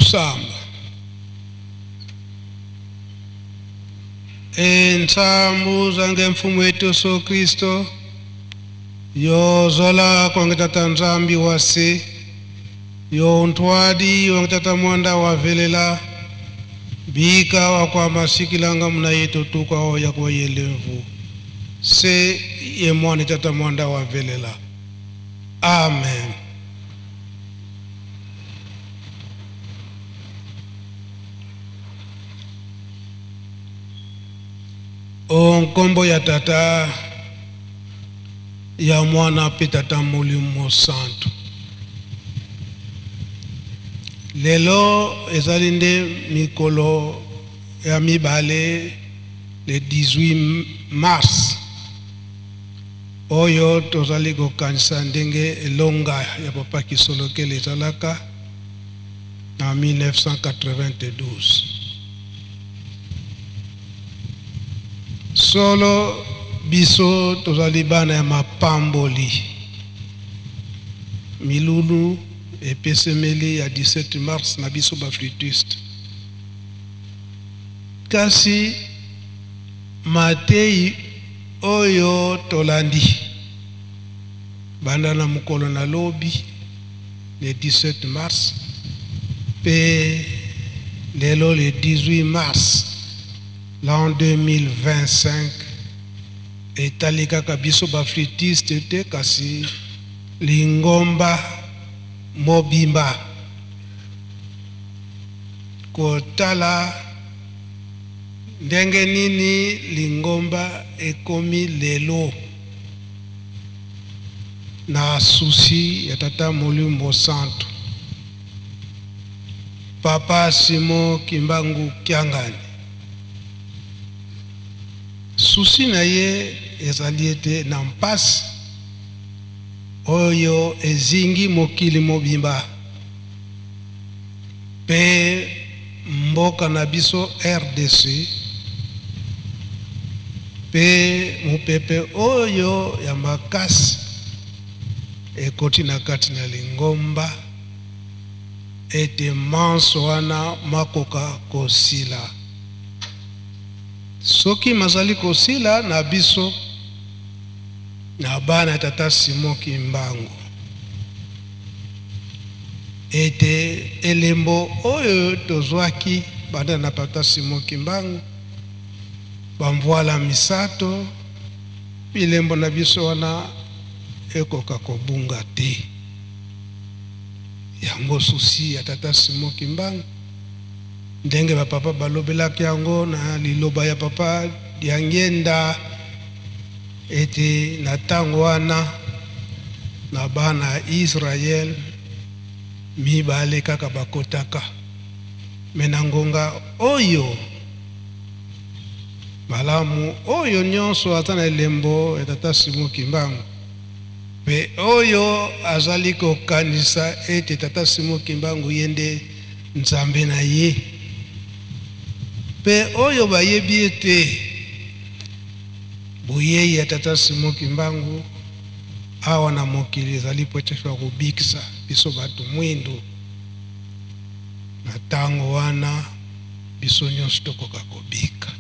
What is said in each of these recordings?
Tusamba. Entsambu zange mfumu wetu Yesu Kristo, yo zola kwa ngetata nzambi wase, yo ntwadi wa ngetata mwanda wa velela, bika wa kwa masikilanga mna yetu tuka hoya kwa yelevu. Se ye mwani tata mwanda wa velela. Amen. O nkombo ya tata ya mwana pe tata Molimo Santo. Lelo ezalinde mikolo ya mibale le 18 mars. Oyo tozali kokanisa ndenge elonga ya papa Kisolokele ezalaka na 1992. Solo biso tozali bana ya mapamboli. Milulu epesemeli ya 17 mars na biso ba flûtiste. Kasi Matei oyo tolandi banda na mukolo na lobi le 17 mars pe lelo le 18 mars l'an 2025 etalika kabiso ba flûtiste te kasi lingomba mobimba kotala ndenge nini lingomba ekomi lelo na susi ya tata Molimo Santo Papa Simon Kimbangu Kiangani. Susi na ye ezali ete na mpasi oyo ezingi mokili mobimba pe mboka na biso RDC pe mupepe oyo ya makasi ekoti na kati na lingomba ete manso wana makoka kosila. Soki mazali kosila na biso na bana tata Simon Kimbangu ete elembo oyo tozwaki banda na tata Simon Kimbangu bamvoala misato bilembo na biso wana ekoka kobunga te. Yango susi ya tata Simon Kimbangu ndenge ba papa balobelaki yango na liloba ya papa diangenda ete na tango wana na bana Israel mibale kaka bakotaka menangonga oyo malamu oyo nyonso atana elembo tata Simon Kimbangu pe oyo azali kokanisa ete tata Simon Kimbangu yende nzambe na ye pe oyo bayebi ete boye ya tata Simon Kimbangu awa na mokili ezali potefa kubikisa biso batu mwindo na tango wana biso nyonso tokoka kobika.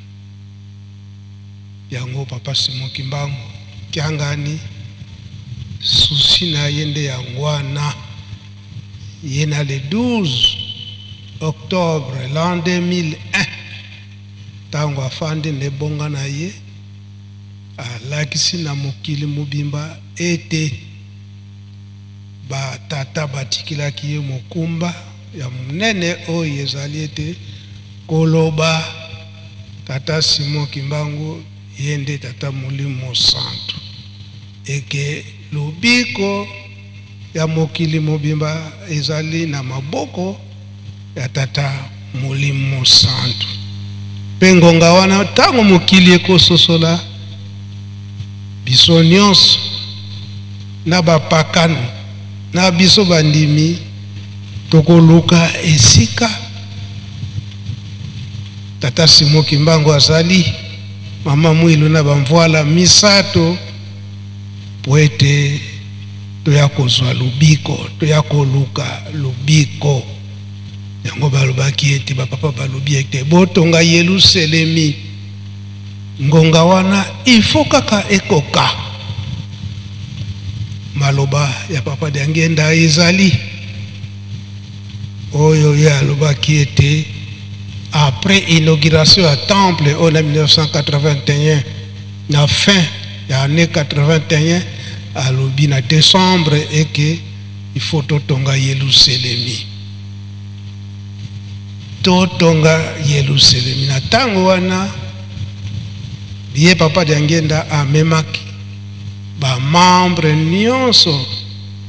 Yango papa Simon Kimbangu Kiangani susi na yende yangwana yena le 12 octobre l'an 2001 tango afandi nebonga na ye alakisi na mokili mobimba ete batata batikilaki ye mokumba ya munene oyo ezali ete koloba tata Simon Kimbangu yende tata Molimo Santo eke lubiko ya mokili mobimba ezali na maboko ya tata Molimo Santo. Pengonga wana tango mokili ekososola biso nyonso na bapakano na biso bandimi tokoluka esika tata Simon Kimbangu azali mama mwilu na bamvoala misato poete toya kozwa lubiko toya koluka lubiko yango balobaki ete bapapa balobi ete botonga Yelusalemi ngonga wana ifo kaka ekoka. Maloba ya papa de Ngenda ezali oyo ya alobaki ete après inauguration à temple en 1981 na fin ya année 81 alobi na décembre et que il faut totonga Yelusalemi. Totonga Yelusalemi na tango wana biye papa de Ngenda amemaki ba membre nyonso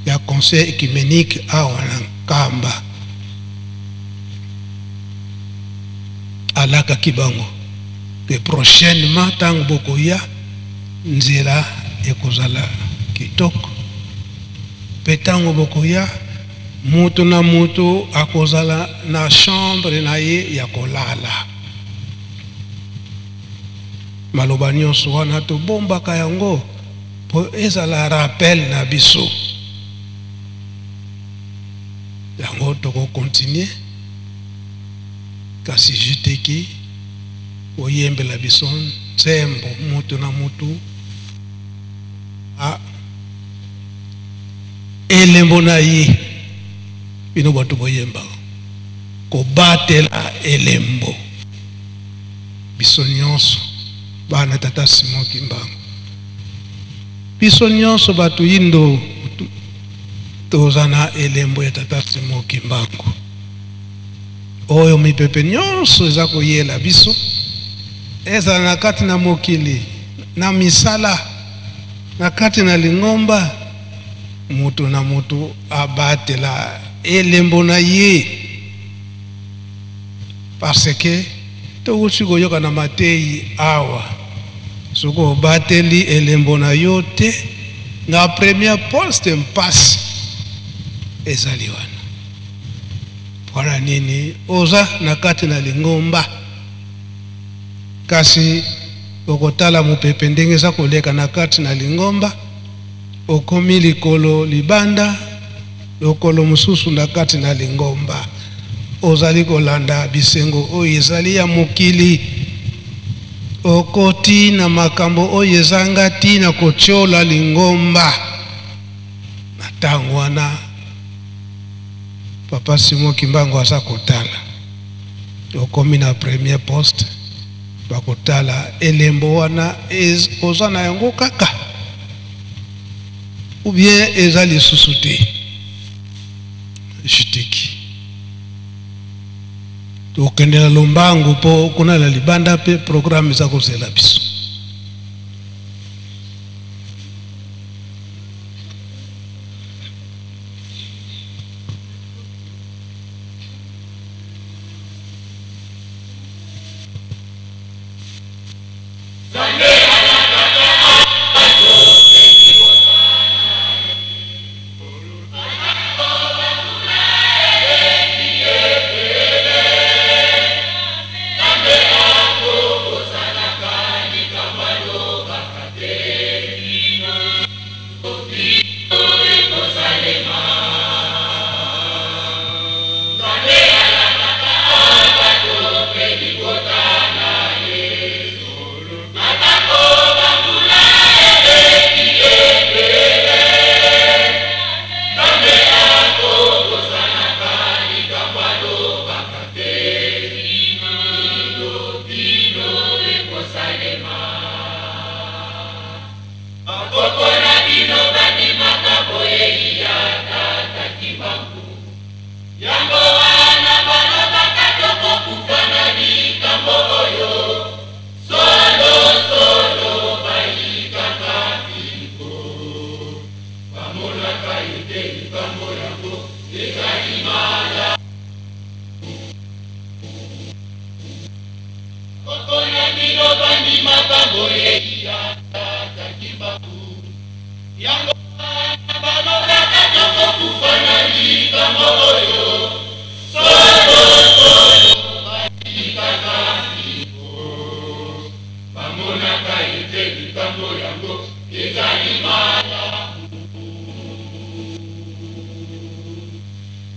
ya conseil écuménique awa na Nkamba alaka kibango que prochainement tango bokoya nzela ekozala kitoko pe tango bokoya mutu na mutu akozala na chambre na ye ya kolala. Maloba nyonso wana tobombaka yango po ezala rappel na biso yango toko continuer kasi juteki oyembela biso nzembo mutu na mutu elembo na ye bino bato boyemba kobatela elembo biso nyonso bana tata Simon Kimbangu biso nyonso bato yindo tozana elembo ya tata Simon Kimbangu oyo mipepe nyonso eza koyela biso ezala na kati na mokili na misala na kati na lingomba mutu na mutu abatela elembo na ye parce que towuti koyoka na Mateyi awa soko bateli elembo na yo te na premier poste mpasi ezali wana wana nini oza na kati na lingomba kasi okotala mupepe ndenge eza koleka na kati na lingomba okomi likolo libanda lokolo mususu na kati na lingomba ozali kolanda bisengo oyo ezali ya mokili okoti na makambo oyo ezanga tina kotiola lingomba na tango wana papa Simon Kimbangu aza kotala okomi na premier poste bakotala elembo wana oza na yango kaka ou bien eza lisusu te juteki tokendela lombangu po kuna na libanda pe programme eza kozela biso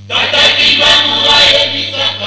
Tata Kimbangu wa Ebisa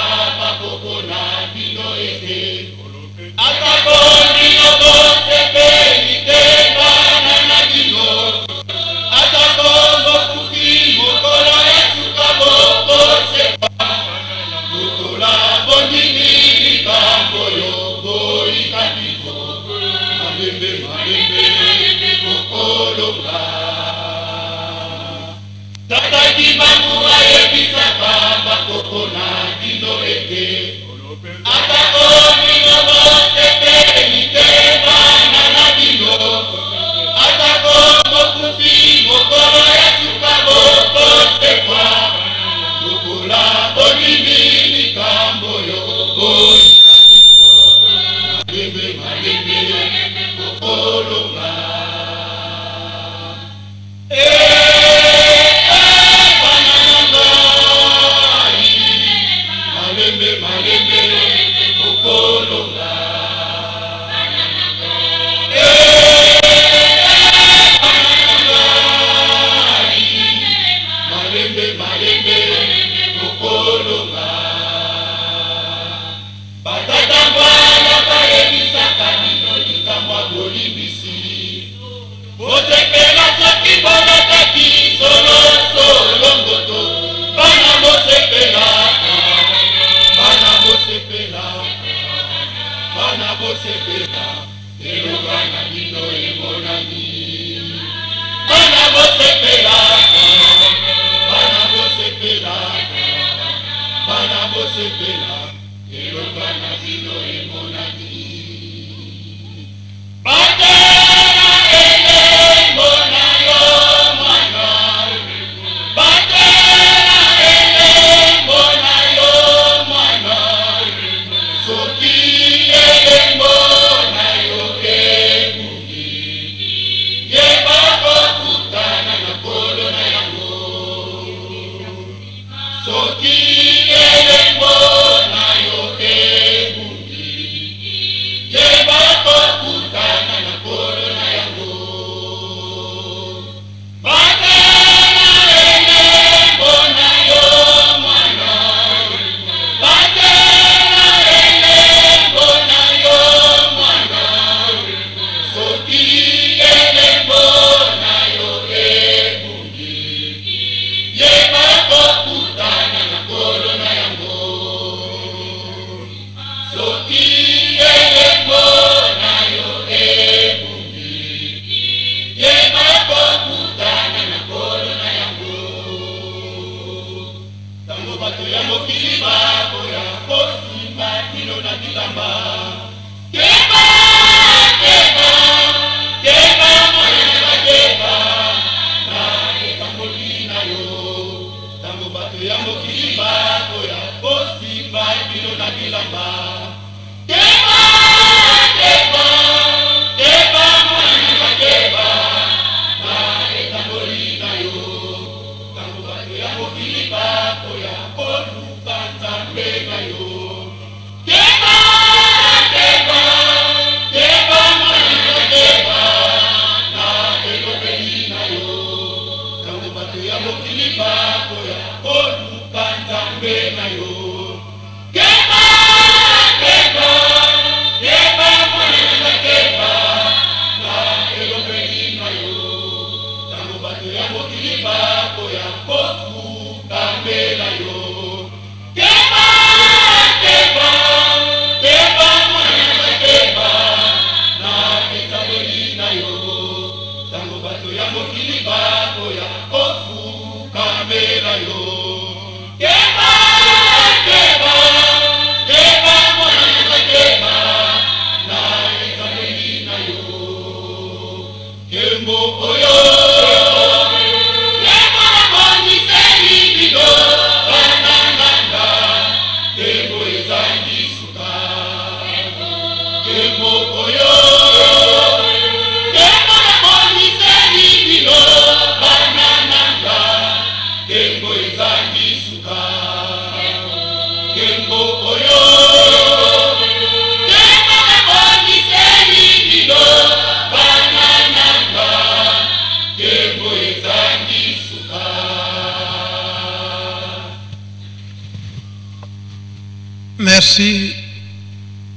Merci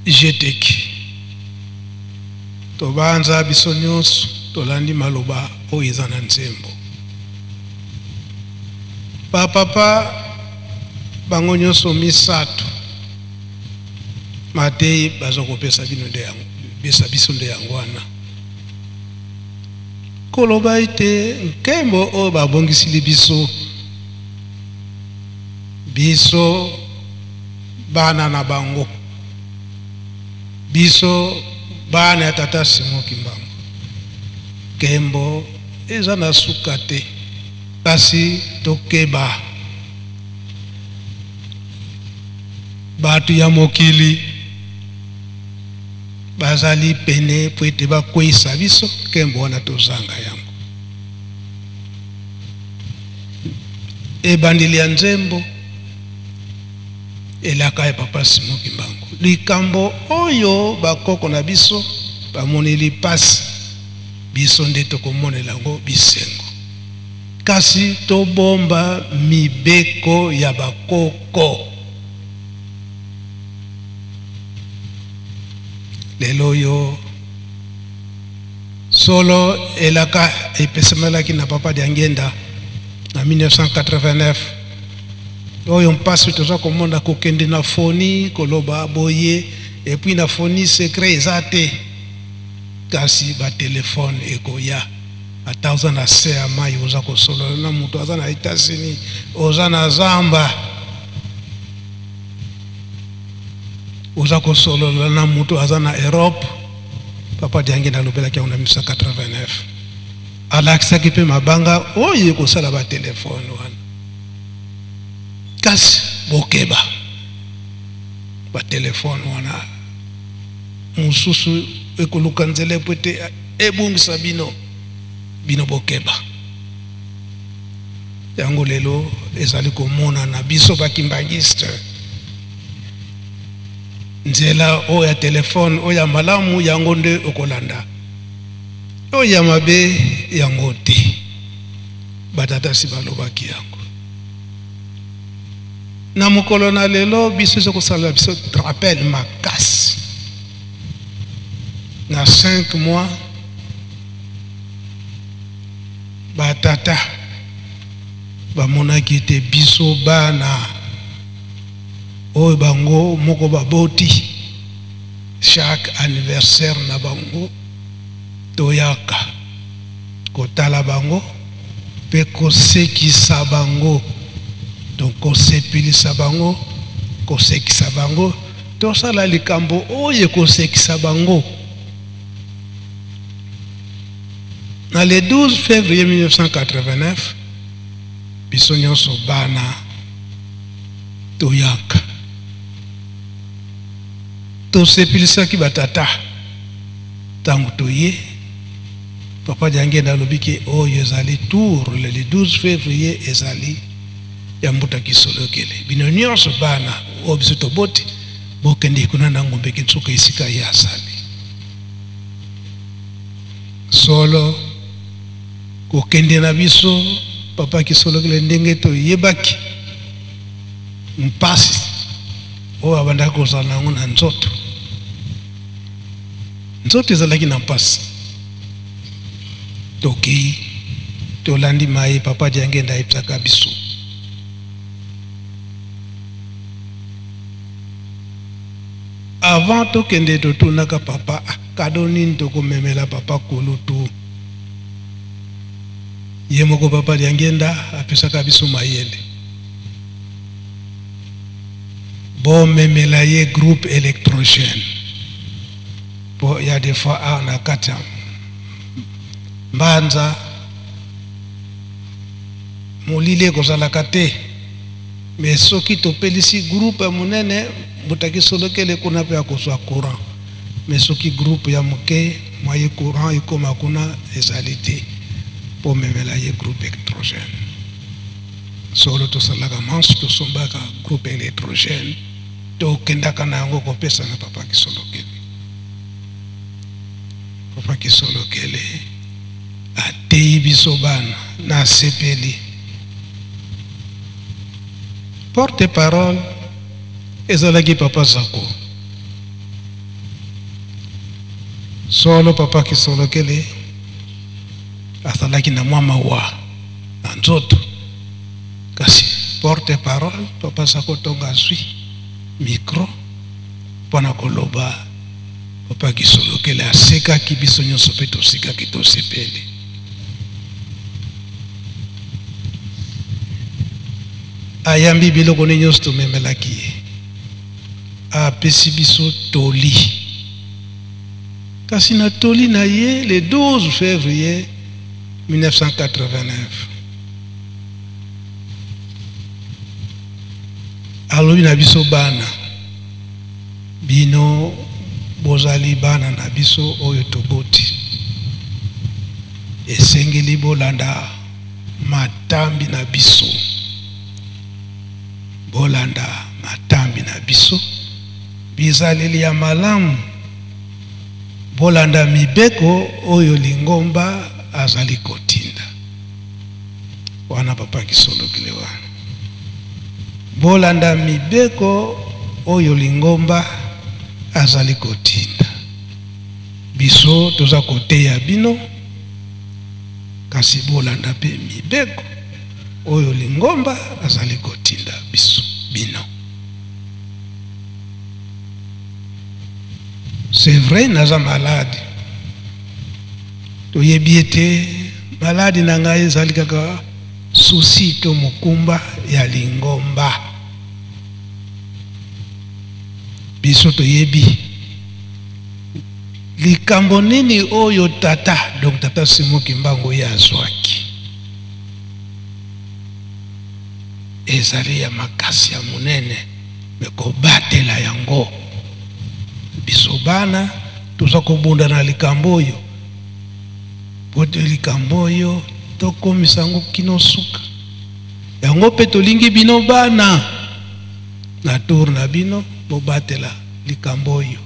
Jeteki. Tobanza biso nyonso tolandi maloba oyo eza na nzembo. Papa bango nyonso misato Matei bazokopesa bino nde yango besa biso nde yango wana. Koloba ite nkembo oyo babongisili biso biso bana na bango, biso bana ya tata Simon Kimbangu. Kembo eza na suka te, kasi tokeba batu ya mokili bazali pene po ete bakweyisa biso kembo wana tozanga yango. Ebandeli ya nzembo elaka ya papa Simon Kimbangu, likambo oyo bakoko na biso bamoneli pasi, biso nde tokomonela yango bisengo. Kasi tobomba mibeko ya bakoko. Lelo yo solo elaka epesemelaki na papa Diangenda na 1989. Oyo mpasi toza komona kokende na foni koloba boye, et puis na foni secret ezate, kasi ba telefone ekoya ata oza na se ya mai oza kosolola na mutu aza na Etats-Unis, oza na Zamba, oza kosolola na mutu aza na Europe. Papa Diangenda alobelaki yango na 1989. Alakisaki mpe mabanga oyo ekosala ba telefone wana. Kasi bokeba ba telefone wana mususu ekoluka nzele po ete ebungisa bino bokeba. Yango lelo ezali komona na biso bakimbangiste nzela oyo ya telefone oyo ya malamu yango nde okolanda, oyo ya mabe yango te. Batata si balobaki yango na mokolo na lelo biso ezokosala biso rappel makasi. Na 5 mois batata bamonaki ete biso bana oyo bango moko baboti chaque anniversaire na bango toyaka kotala bango pe kosekisa bango. Donc kosepelisa bango, kosekisa bango, tosala likambo oyo kosekisa bango. Na le 12 février 1989 biso nyonso bana toyaka tosepelisaki batata tango toye. Papa Diangenda alobiki oyo ezali tour le 12 février ezali ya mbuta kisolokele. Bino nyonso bana oyo biso toboti bokende kuna na ngombe kitsuka isika ya asali. Solo kokende na biso papa kisolokele ndenge toyebaki mpasi oyo abanda kozala nango na nzoto. Nzoto ezalaki na mpasi. Toki tolandi mai papa Diangenda ayebisaka biso. Avant tokende totunaka papa kado nini tokomemela papa kulutu. Ye moko papa Diangenda apesaka biso mayele. Bon memela ye groupe électrogène. Bon, y a des fois on a kati mbanza molile kozalaka te, mais soki topelisi groupe ya monene butaki solokele kuna pe akozwa courant, mais soki groupe ya moke moye courant ekoma kuna ezali te po memela ye groupe électrogène. Solo tosalaka manso tosombaka groupe électrogène tokendaka na yango kopesa na papa kisolokele. Papa kisolokele ateyi biso bana na sepeli. Porte parole ezalaki papa Zako. Solo papa kisolokele azalaki na mwa mawa na nzoto, kasi porte parole papa Zako tonga azwi micro mpona koloba. Papa kisolokele asekaki biso nyonso mpe tosikaki tosepeli. ayambi biloko ne nyonso tomemelaki ye apesi biso toli kasi na toli na ye le 12 février 1989 alobi na biso bana bino bozali bana na biso oyo toboti esengeli bolanda matambi na biso bolanda matambi na biso bizaleli ya malamu bolanda mibeko oyo lingomba azali kotinda wana papa kisolokile wana bolanda mibeko oyo lingomba azali kotinda biso toza koteya bino kasi bolanda pe mibeko oyo lingomba azali kotinda biso bino. C'est vrai, naza malade. Toyebi ete malade na ngai ezali kaka susi to mokumba ya lingomba. Biso toyebi likambo nini oyo tata, donc tata Simon Kimbangu ya azwaki. Ezali ya makasi ya munene mekobatela yango. Biso bana tuza kobunda na likambo oyo pote likambo oyo tokomisa yango kino suka yango pe tolingi bino bana na tour na bino bobatela likambo oyo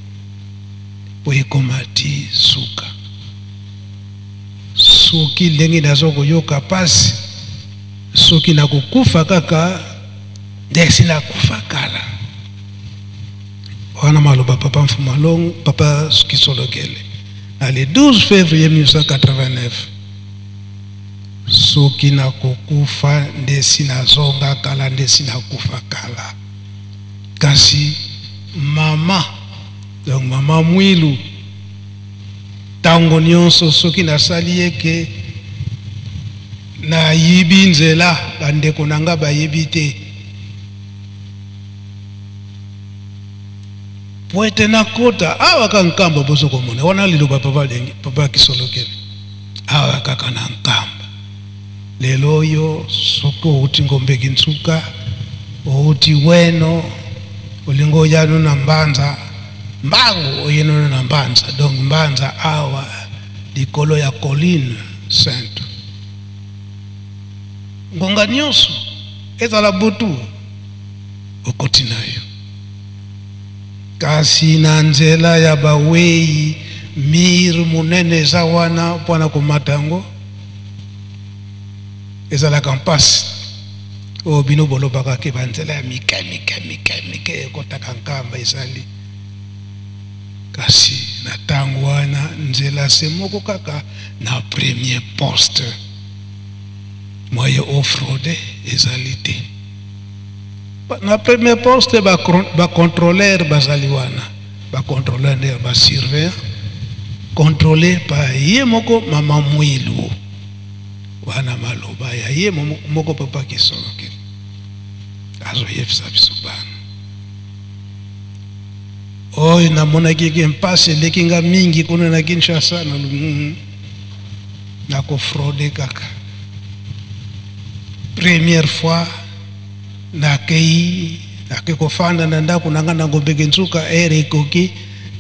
po ekomati suka soki ndenge nazo koyoka pasi soki nakokufa kaka ndesi nakufa kala wana maloba papa Mfumalongo papa Kisolokele le 12 février 1989 soki nakokufa ndesi nazonga kala ndesi nakufa kala kasi mama donc mama Mwilu tango nyonso soki nasali eke na yibi nzela bandeko nanga bayebi te poete na kota awa kankamba boso komona wana liloba papa Kisolokele awa kaka na nkamba lelo oyo soko uti ngombe kintsuka uti weno ulingo yano na mbanza mbangu oyeno na mbanza donc mbanza awa likolo ya colline sainte ngonga nyonso ezala butu okoti nayo kasi na nzela ya bawei mir munene za wana pwana komatango ezala kampasi o bino bolobaka ke banzela ya mike ekotaka nkamba ezali kasi na tango wana nzela se moko kaka na premier poste moye offrode ezali te na premier poste ba contrôleur bazali wana ba contrôleur nde ba surveillant contrôlé par ye moko mama Mwilu wana maloba ya ye moko papa Kisolokele azo yefisa biso bana oyo namonaki ke mpasi lekinga mingi kuna na Kinshasa na kofraude kaka première fois na kei kofanda na ndako nanga na ngombe kintsuka ere ikoki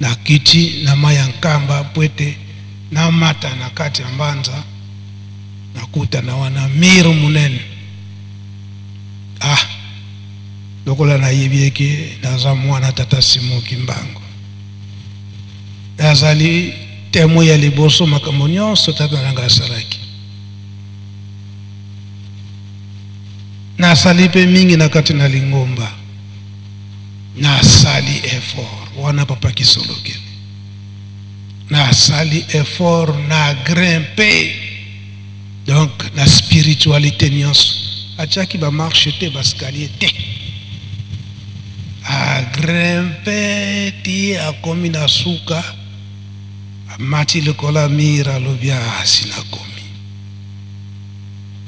na kiti na maya nkamba pwete na mata na kati ya mbanza nakuta na wana miro munene lokola na yebieke naza mwana tata Simon Kimbangu nazali temo ya liboso makambo nyonso tata nanga asalaki nasali pe mingi na kati na lingomba nasali effort wana papa Kisolokele nasali effort na grimper donc la spiritualité nyonso atiaki ba marche te bascalier te a grimper ti akomi na suka amati lekola mira lobia sina komi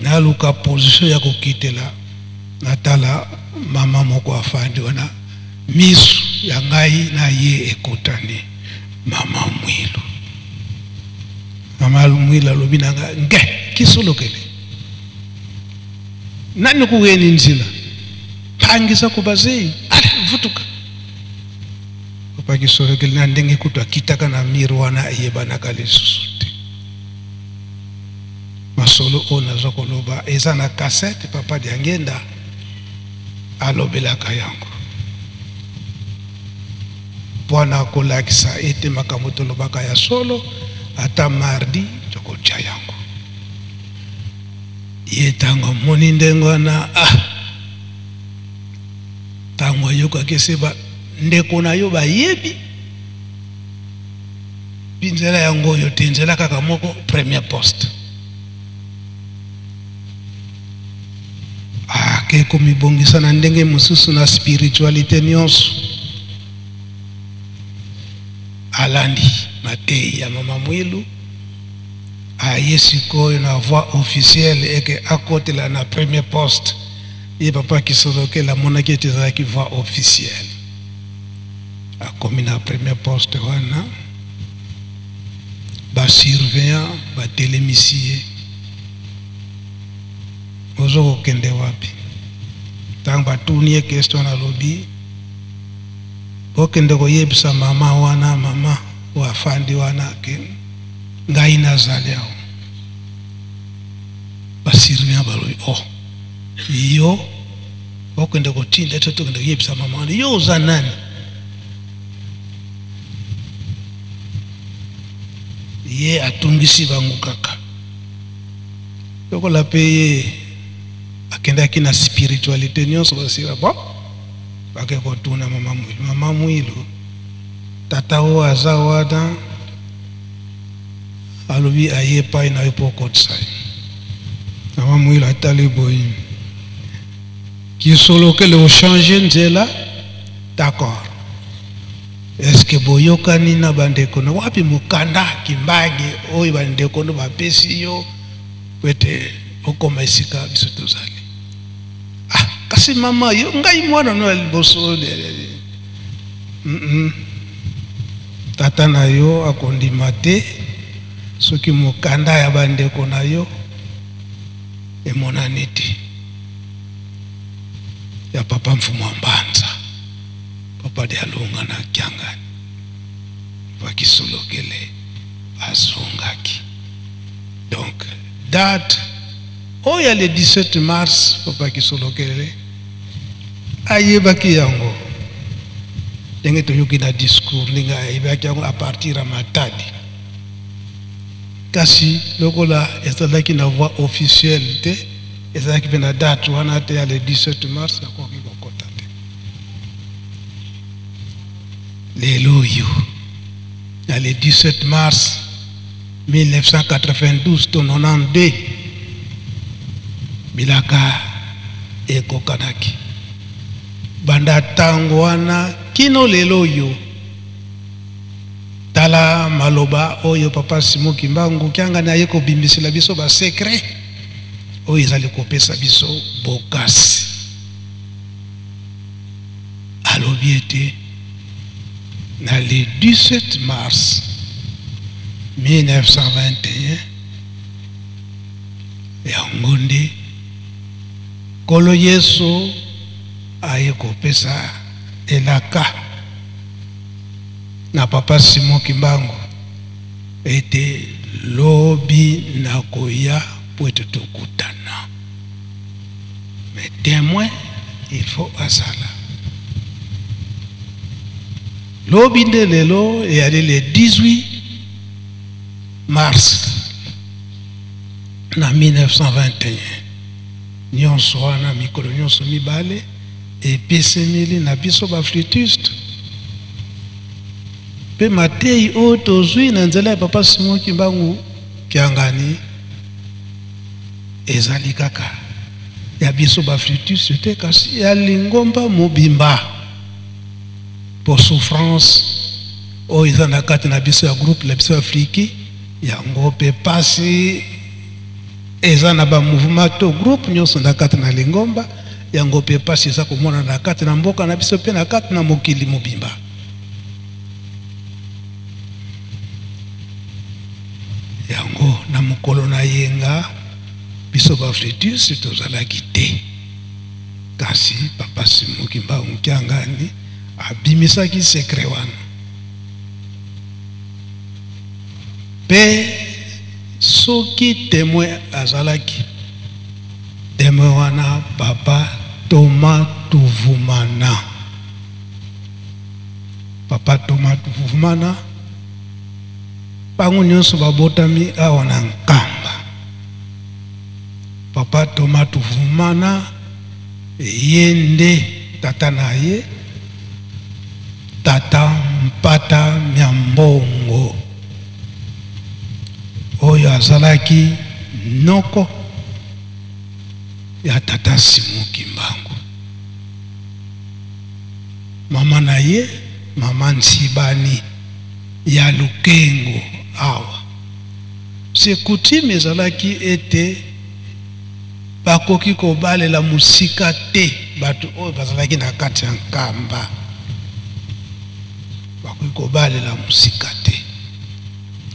naluka position ya kokitela natala mama moko afandi wana misu ya ngai na ye ekotani mama Mwilu. Mama Mwilu alobi nanga nge kisolokele nani kuweni nzila pangisa kubazei ale vutuka papa kisolokele na ndenge kutu akitaka na miru wana yebana kale susute masolo ona zokoloba eza na cassette papa diangenda alobelaka yango pwana kolakisa ete makambo tolobaka ya solo ata mardi tokotia yango ye tango moni ndengo wana tango yokaki seba ndeko na yo bayebi pinzela yango oyo te nzela kaka moko premier poste ke komibongisa na ndenge mosusu na spiritualité nyonso alandi matei ya mama Mwilu aye sikoyo na voix officielle eke akotela na premier poste ye papa kisolokele amonaki ete ezalaki voix officielle akomi na premier poste wana basurveillant batelemisi ye ozokokende wapi ntango batuni ye question alobi okende koyebisa mama wana mama wafandi wana ke ngai nazali awo basurveillant balobi yo okende kotinda ete tokende koyebisa mama wana yo oza nani ye atungisi bango kaka lokola pe ye akendaki na spiritualité nyonso basira bake kotuna mama Mwilu tata oyo aza wana alobi aye pai na yo mpo okotisa ye mama Mwilu atali boye kisolokele ochange nzela d'accord est-ce que boyokani na bandeko na wapi mukanda kimbangi oyo bandeko no bapesi yo pete okoma esika biso tozali kasi mama yo ngai mwana no liboso tata na yo akondima te soki mukanda ya bandeko na yo emonani te ya papa Mfumu Mbanza papa de alonga na Kiangani Kisolokele azongaki donc date oya le 17 mars papa Kisolokele ayebaki yango ndenge toyoki na discours ndenge ayebaki yango a partir ya Matadi kasi lokola ezalaki na voix officielle te ezalaki mpe na date wana te ya le 17 mars akoki kokota te lelo oyo ya le 17 mars 1992 to 92 bilaka ekokanaki banda tango wana kino lelo oyo tala maloba oyo papa Simon Kimbangu Kiangani aye kobimisela biso ba secret oyo ezali kopesa biso bokasi alobi ete na le 17 mars 1921 yango nde Kolo Yesu aye kopesa elaka na papa Simon Kimbangu ete lobi nakoya po ete tokutana mais témoin il faut asala lobi nde lelo eyali le 18 mars na 1921 nyonso wana mikolo nyonso mibale epesemeli na biso baflutiste pe matei oyo tozwi na nzela ya papa Simon Kimbangu Kiangani ezali kaka ya biso baflutiste te kasi ya lingomba mobimba pour souffrance oyo eza na kati na biso ya groupe la biso afriki yango mpe pasi eza na ba mouvement to groupe nyonso na kati na lingomba yango pe pasi eza komona na kati na mboka na biso pe na kati na mokili mobimba. Yango na mokolo na yenga biso bafletus tozalaki te, kasi papa Simoki Mbangu Kiangani abimisaki sekre wana pe soki témoin azalaki témoin wana papa Thomas Tuvumana. Papa Thomas Tuvumana bango nyonso babotami awa na Nkamba. Papa Thomas Tuvumana yende tata na ye tata Mpata Myambongo oyo azalaki noko ya tata Simoki Mbangu. Mama na ye mama Nsibani ya Lukengo awa. C'est coutume ezalaki ete bakoki kobalela musika te batu oyo bazalaki na kati ya Nkamba. Bakoki kobalela musika te,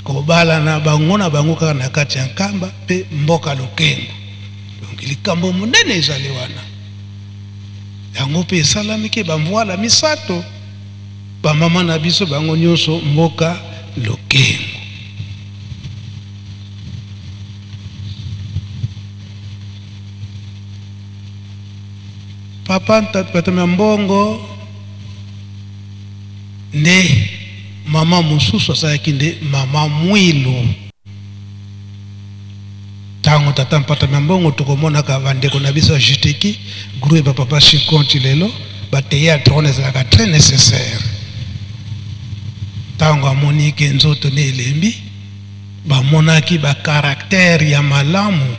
kobala na bango na bango kaka na kati ya Nkamba pe mboka Lukengo. Donc likambo munene ezali wana. Yango pe esalami ke bamvoala misato bamama na biso bango nyonso mboka Lukengo. Papa Mpata Myambongo nde mama mususu asayaki nde mama Mwilu. Tango tata Mpata Myambongo tokomonaka bandeko na biso juteki groupe ba papa Shikonti lelo ba théâtre on ezalaka très nécessaire. Tango amoniki nzoto ne elembi bamonaki ba caractère ya malamu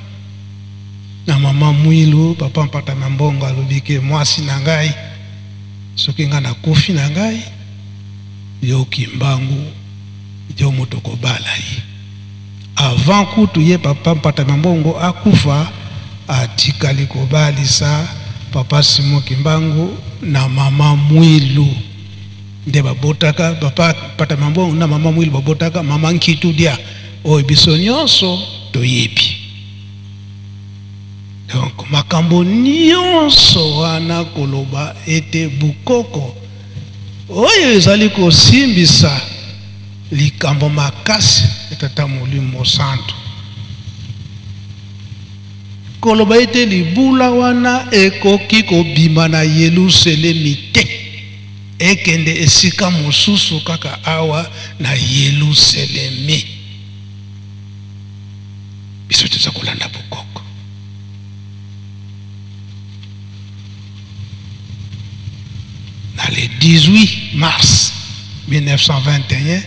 na mama Mwilu. Papa Mpata Myambongo alobiki mwasi na ngai soki nga na kofi na ngai yo Kimbangu yo motoko balai. Avant kutu ye papa Mpata Myambongo akufa atikali kobalisa papa Simoki Mbangu na mama Mwilu nde babotaka. Papa Mpata Myambongo na mama Mwilu babotaka mama Nkitudia oyo biso nyonso toyebi. Donc makambo nyonso wana koloba ete bukoko oyo ezali kosimbisa likambo makasi etata Molimo Santu. Koloba ete libula wana ekoki kobima na Yelusalemi te, ekende esika mosusu kaka awa na Yelusalemi. Biso toza kolanda bukoko. Le 18 mars 1921,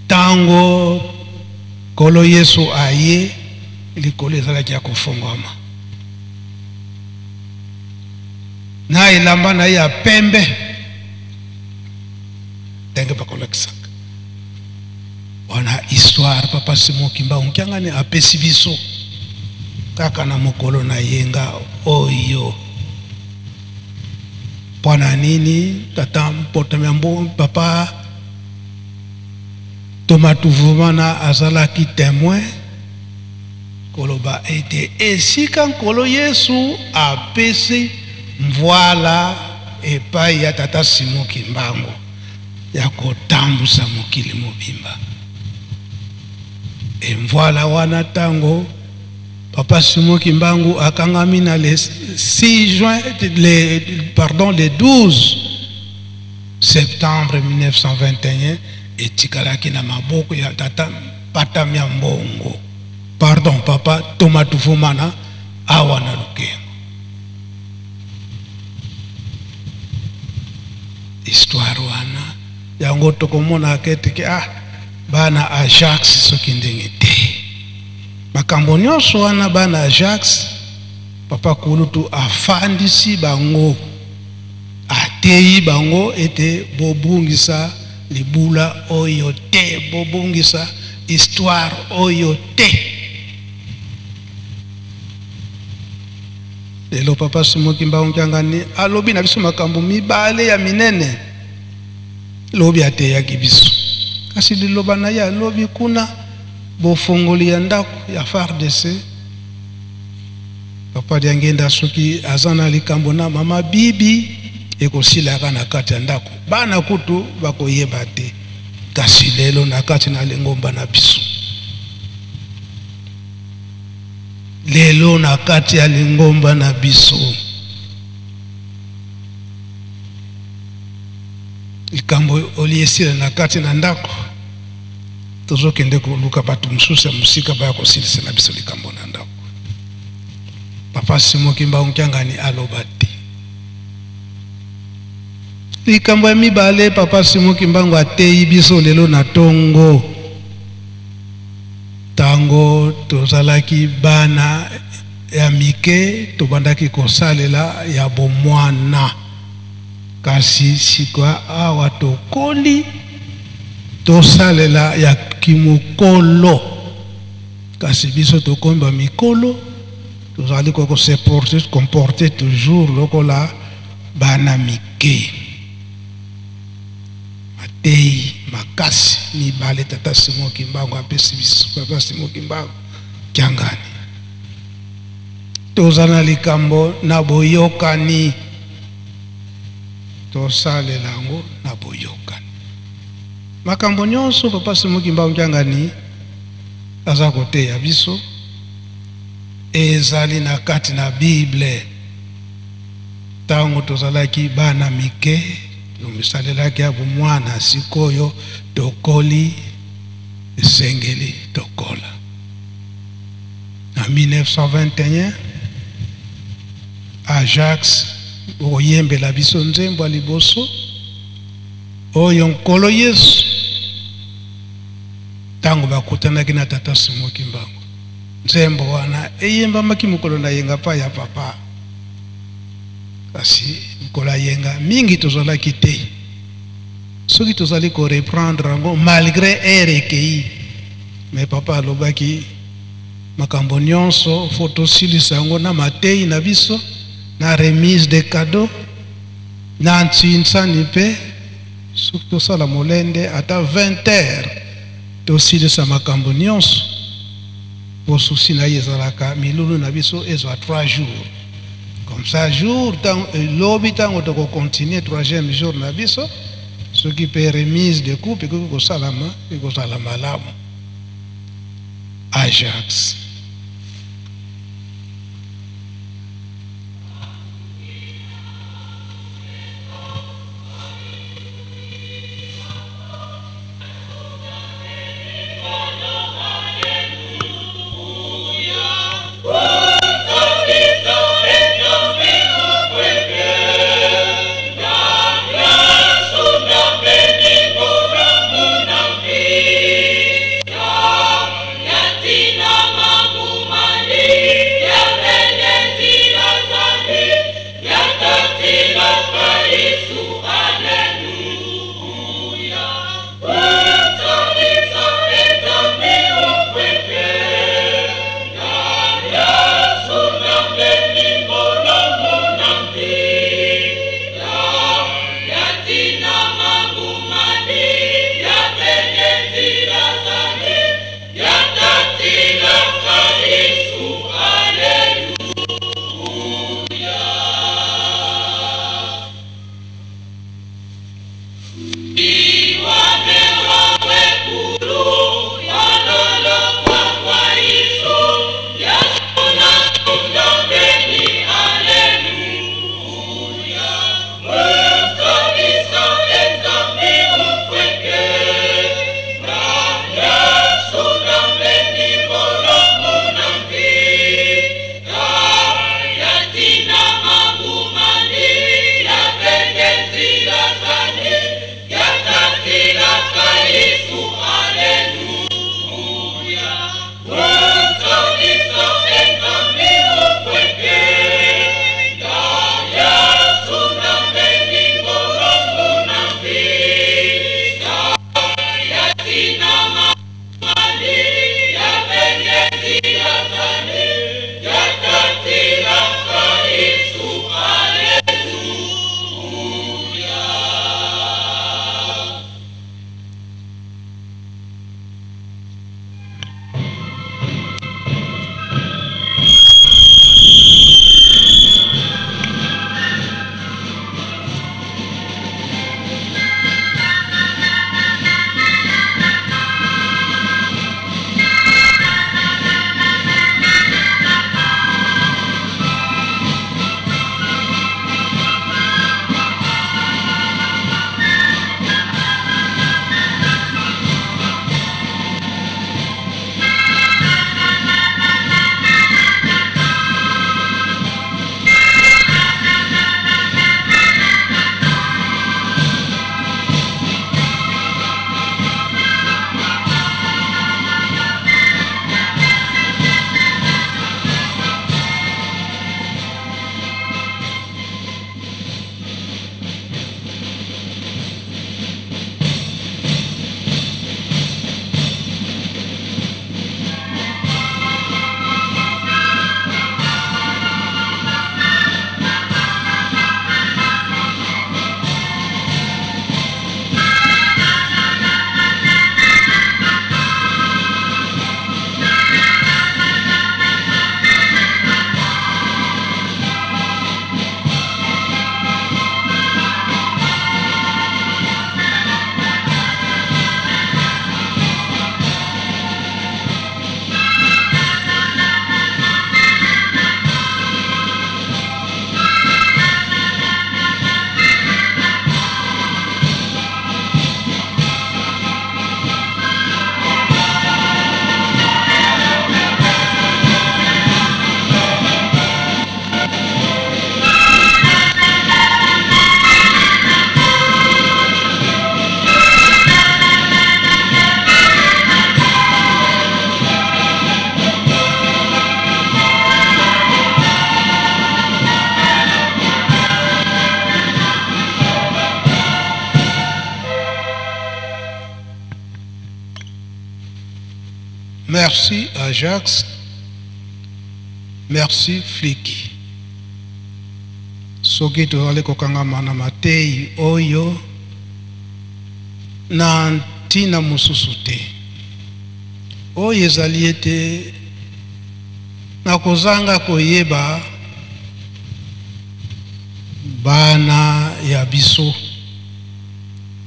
tango kolo Yesu aye likolo ezalaki ya kofongwama na elamba na ya pembe ndenge bakolakisaka wana histoire papa Simoki Mbangu Kiangani apesi biso kaka na mokolo na yenga oyo. Pwana nini tata Mpata Myambongo papa Thomas Tuvumana azalaki témoin koloba ete esika nkolo Yesu apesi mvoala epai ya tata Simoki Mbangu ya kotambusa mokili mobimba. Mvoala wana tango papa Simoki Mbangu akangami na le 6 juin le 12 septembre 1921 etikalaki na maboko ya tata Mpata Myambongo papa Thomas Tuvumana awa na Lukengo. Histoire wana yango tokomona keteke bana Ajax soki ndenge te. Makambo nyonso wana bana Ajax papa Kulutu afandisi bango ateyi bango ete bobungisa libula oyo te, bobungisa histoire oyo te. lelo papa Simoki Mbangu Kyangani alobi na biso makambo mibale ya minene lobi ateyaki biso kasi liloba na ye alobi kuna bofongoli ya ndako ya FARDC papa diangenda soki azana likambo na mama bibi ekosilaka na kati ya ndako bana kutu bakoyeba te kasi lelo na kati na lengomba na biso lelo na kati ya lingomba na biso likambo oliesila na kati na ndako tozokende koluka batu mosusu ya mosika baya kosilisa na biso likambo na ndako papa Simoki Mbangu Kyangani aloba te likambo ya mibale papa Simoki Mbangu ateyi biso lelo na tongo tango tozalaki bana ya mike tobandaki kosalela ya bomwana kasi sikwa awa tokoli tosalela ya kimokolo kasi biso tokomba mikolo tozali koko se comporter toujours lokola bana mike matei makasi mibale tata Simoki Mbangu apesi biso papa Simoki Mbangu Kyangani tozana likambo na boyokani tosalela yango na boyokani makambo nyonso papa Simoki Mbangu Kyangani aza koteya biso ezali na kati na Bible tango tozalaki bana mike misalelaki ya bomwana sikoyo tokoli esengeli tokola na 1921 Ajax oyembela biso nzembo ya liboso oyo nkolo Yesu tango bakutanaki na tata Simoki Mbangu nzembo wana eyembamaki mokolo na yenga pa ya papa kasi mokolo yenga mingi tozalaki te soki tozali ko reprendre yango malgré RKI mais papa alobaki makambo nyonso fo tosilisa yango na matei na biso na remise de cadeau na ntinsani mpe soki tosala molende ata 20 heures tosilisa makambo nyonso po susi na ye ezalaka milulu na biso ezwa 3 jours comme ça jour lobi tango tokokontinue 3e jour na biso soki mpe remise de coupe ekoki kosalama ekozala malamu Ajax Yatina mama merci Ajax, merci Fliki. Soki tozali kokangama na matei oyo na ntina mosusu te oyo ezali ete na kozanga koyeba bana ya biso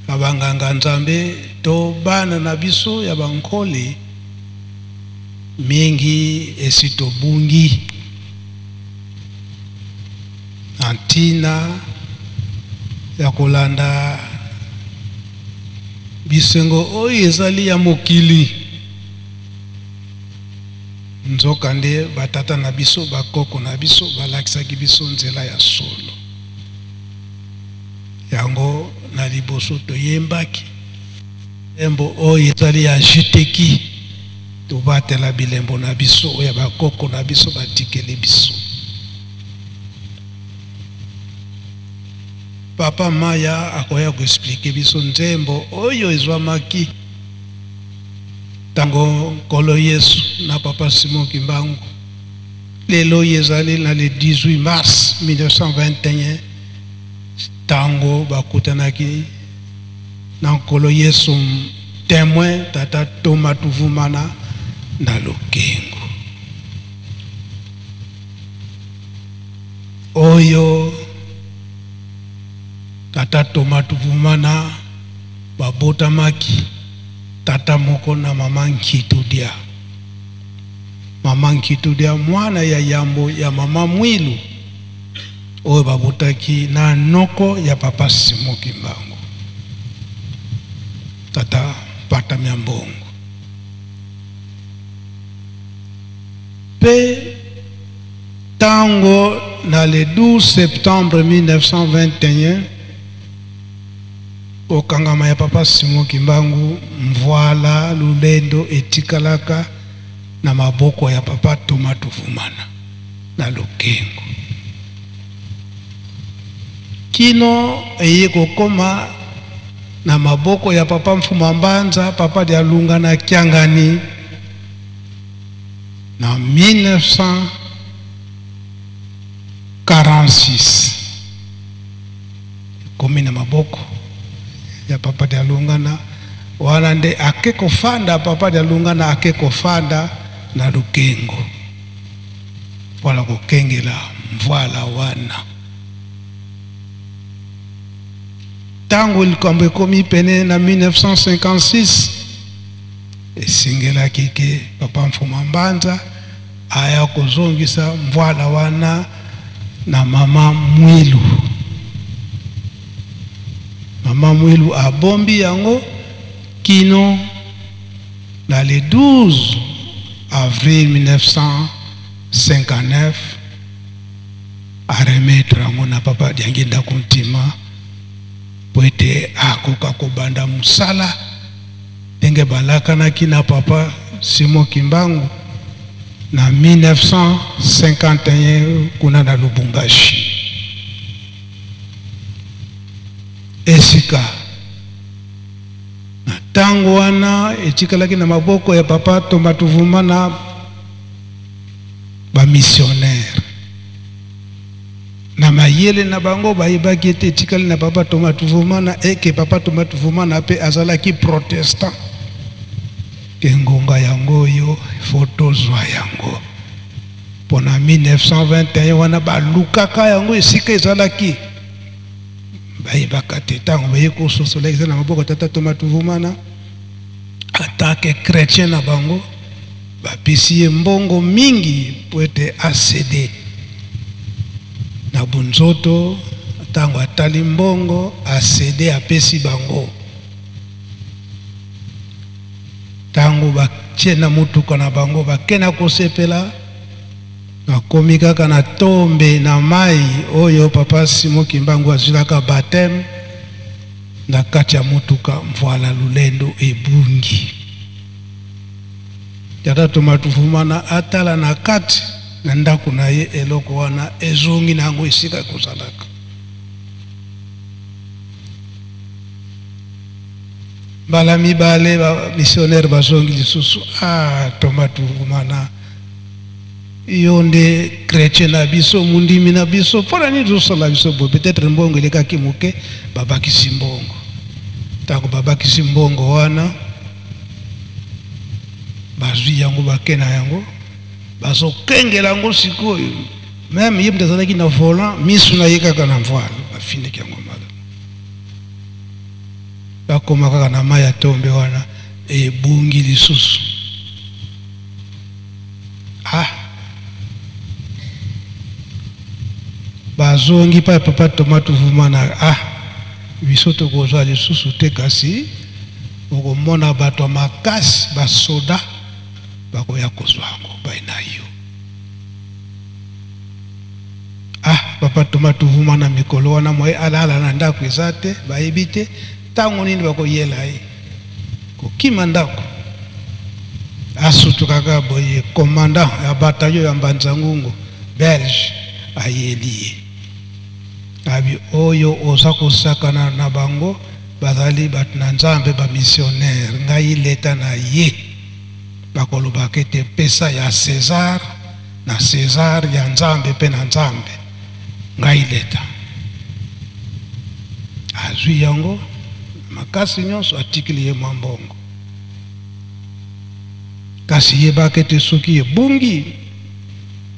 ya banganga nzambe to bana na biso ya bankole mingi esi tobungi na ntina ya kolanda bisengo oyo ezali ya mokili nzoka nde batata na biso bakoko na biso balakisaki biso nzela ya solo yango na liboso toyembaki embo oyo ezali ya jiteki tobatela bilembo na biso oyo bakoko na biso batikeli biso. Papa Maya akoya kuexplike biso nzembo oyo ezwamaki tango nkolo Yesu na Papa Simon Kimbangu lelo ezali na le 18 mars 1921 tango bakutanaki na nkolo Yesu témoin tata Thomas Tuvumana na Lokengo oyo tata Thomas Tuvumana babotamaki tata moko na mama Nkitudia. Mama Nkitudia mwana ya yambo ya mama Mwilu oyo babotaki na noko ya Papa Simon Kimbangu tata Pata Miambongo. Pe tango na le 12 septembre 1921 okangama ya Papa Simon Kimbangu mvoala lulendo etikalaka na maboko ya Papa Thomas Tuvumana na Lokengo kino eye kokoma na maboko ya Papa Mfuma Mbanza Papa dia Lunga na Kiangani na 1946 komi na maboko ya Papa dia Lunga na wana nde akeko fanda Papa dia Lunga na akeko fanda na Lokengo wala kokengela mvoala wana tango likambo ekomi pene na 1956 esingela kike Papa Mfuma Mbanza aya kozongisa mvoala wana na mama Mwilu. Mama Mwilu abombi yango kino na le 12 avril 1959 a remettre yango na Papa Diangenda Kuntima poete akoka kobanda musala ndenge balakanaki na Papa Simon Kimbangu na 1951 kuna na Lubumbashi. Esika na tango wana etikalaki na maboko ya Papa Thomas Tuvumana ba missionnaire na mayele na bango bayebaki ete etikali na Papa Thomas Tuvumana eke Papa Thomas Tuvumana pe azalaki protestant kengonga yango yo foto zwa yango pona 1921 wana balukaka yango esika ezalaki bayebaka te tango bayeko sosolekisa na maboko tata Thomas Tuvumana atake chrétien na bango bapesi mbongo mingi poete ACD na bunzoto tango atali mbongo ACD apesi bango tango batie na mutuka na bango bakena kosepela nakomi kaka na tombe na mai oyo Papa Simon Kimbangu azilaka baptême na kati ya mutuka mvoala lulendo ebungi tata Thomas Tuvumana atala na kati na ndako na ye eloko wana ezongi nango esika kozalaka bala mibale ba missionnaire bazongi lisusu tomatu mana yonde chrétien na biso mundimi na biso pona ni zosola biso bo peut-être mbongo elekaki muke babakisi mbongo tango babakisi mbongo wana bazwi yango bakena yango bazokengela yango sikoyo même yebda zalaki na volant misu na yekaka na voile bafiniki yango mala bakoma kaka na mai ya tombe wana ebungi lisusu bazongi pa papa tomatu vumana biso tokozwa lisusu te kasi okomona bato makasi basoda bakoya kozwa yango baina yo papa tomatu vumana mikolo wana moye alala na ndako eza te bayebi te ntango nini bakoyela ye kokima ndako asutu kaka boye commandant ya bataillon ya Mbanza-Ngungu belge ayeli ye abi oyo oza kosakana na bango bazali bato na nzambe bamissionnaire ngai leta na ye bakolobaka ete pesa ya César na César ya nzambe mpe na nzambe ngai leta azwi yango makasi nyonso atikili ye mwa mbongo kasi yebaka ete soki ebungi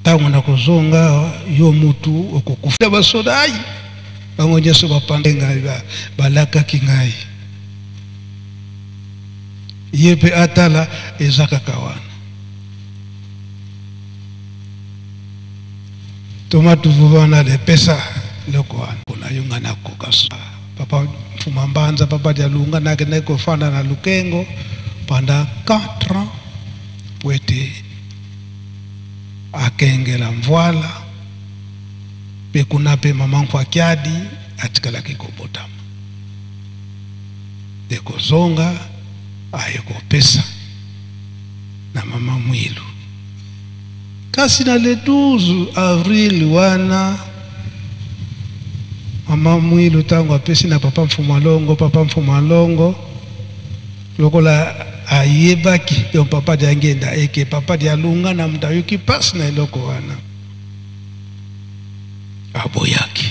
ntango na kozonga yo mutu okokufa basoda ayi bango nyonso bapande ngai balakaki ngai ye mpe atala eza kaka wana tomatu vuvana de pesa loko wana kuna yunga na kokaso papa Mfuma Mbanza papa dia lunga nakende kofanda na Lukengo pendant 4 ans poete akengela mvoala pe kuna pe mama kwa kiadi atikala kikobotama de kozonga ayeko pesa na mama Mwilu kasi na le 12 avril wana mama Mwilu tango apesi na papa Mfuma Longo lokola ayebaki yo papa dia ngenda eke papa dia lunga na mtayuki pas na eloko wana aboyaki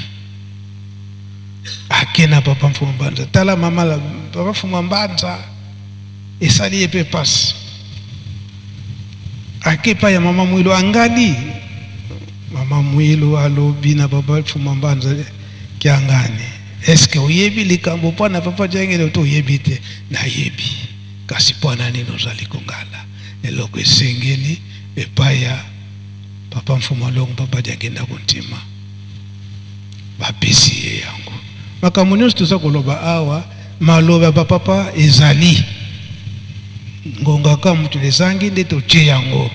akena papa Mfuma Mbanza tala mama la papa Mfuma Mbanza esali epe pas akepa ya mama Mwilu angali mama Mwilu alobi na papa Mfuma Mbanza kiangani eske oyebi likambo pana papa dia ngenda to oyebi te na yebi kasi pona nino zali kongala eloko esengeli epaya papa Mfuma Longo papa dia ngenda kontima bapesi ye yango makambo nyonso toza koloba awa maloba papa ezali ngonga ka mutu lezangi nde totie yango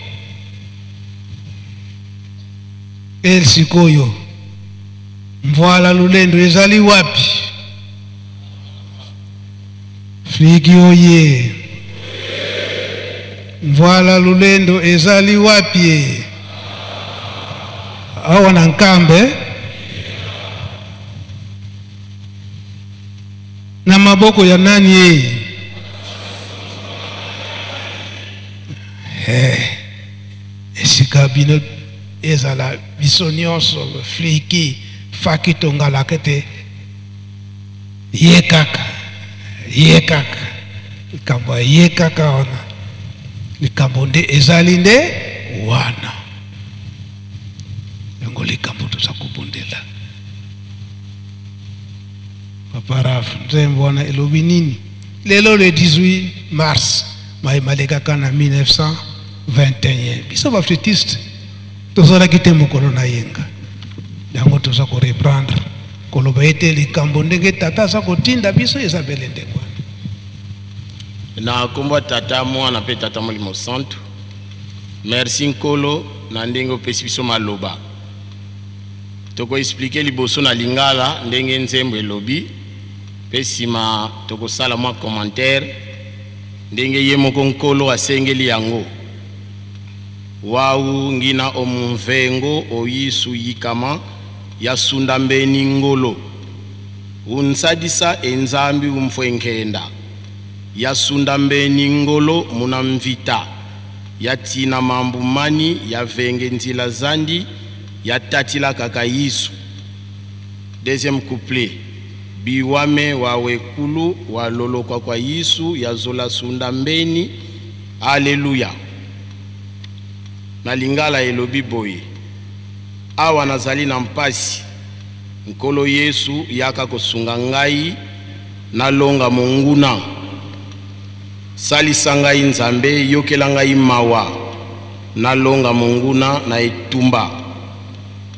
el sikoyo mvoala lulendo ezali wapi fliki oye mvoala lulendo ezali wapi awa na Nkambe na maboko ya nani esika bino ezala biso nyonso fliki faki tongalaka ete ye kaka likambo ye kaka wana likambo nde ezali nde wana yango likambo toza kobondela papa Raf nzembo wana elobi nini lelo le 18 mars malekaka na 1921 biso bafetiste tozalaki te mokolo na yenga yango toza koreprendre koloba ete likambo ndenge tata aza kotinda biso eza bele ndenge wana na kombo tata mwana mpe tata Molimo Santo merci nkolo na ndenge opesi biso maloba toko expliquer liboso na lingala ndenge nzembo elobi mpe nsima tokosala mwa commentaire ndenge ye moko nkolo asengeli yango wau ngina omumvengo oyisu yikama yasunda mbeni ngolo unsadisa enzambi umfwenkenda ya sunda mbeni ngolo muna mvita ya tina mambu mani ya venge nzila zandi ya tatila kaka Yesu. Deuxième couplet. Biwame wawekulu walolo kwa Yesu ya zola sunda mbeni. Alléluia. Na lingala elobi boye. Awa nazali na mpasi. Nkolo Yesu yaka kosunga ngai na longa monguna. Salisa ngai nzambe yokela ngai mawa na longa monguna na etumba.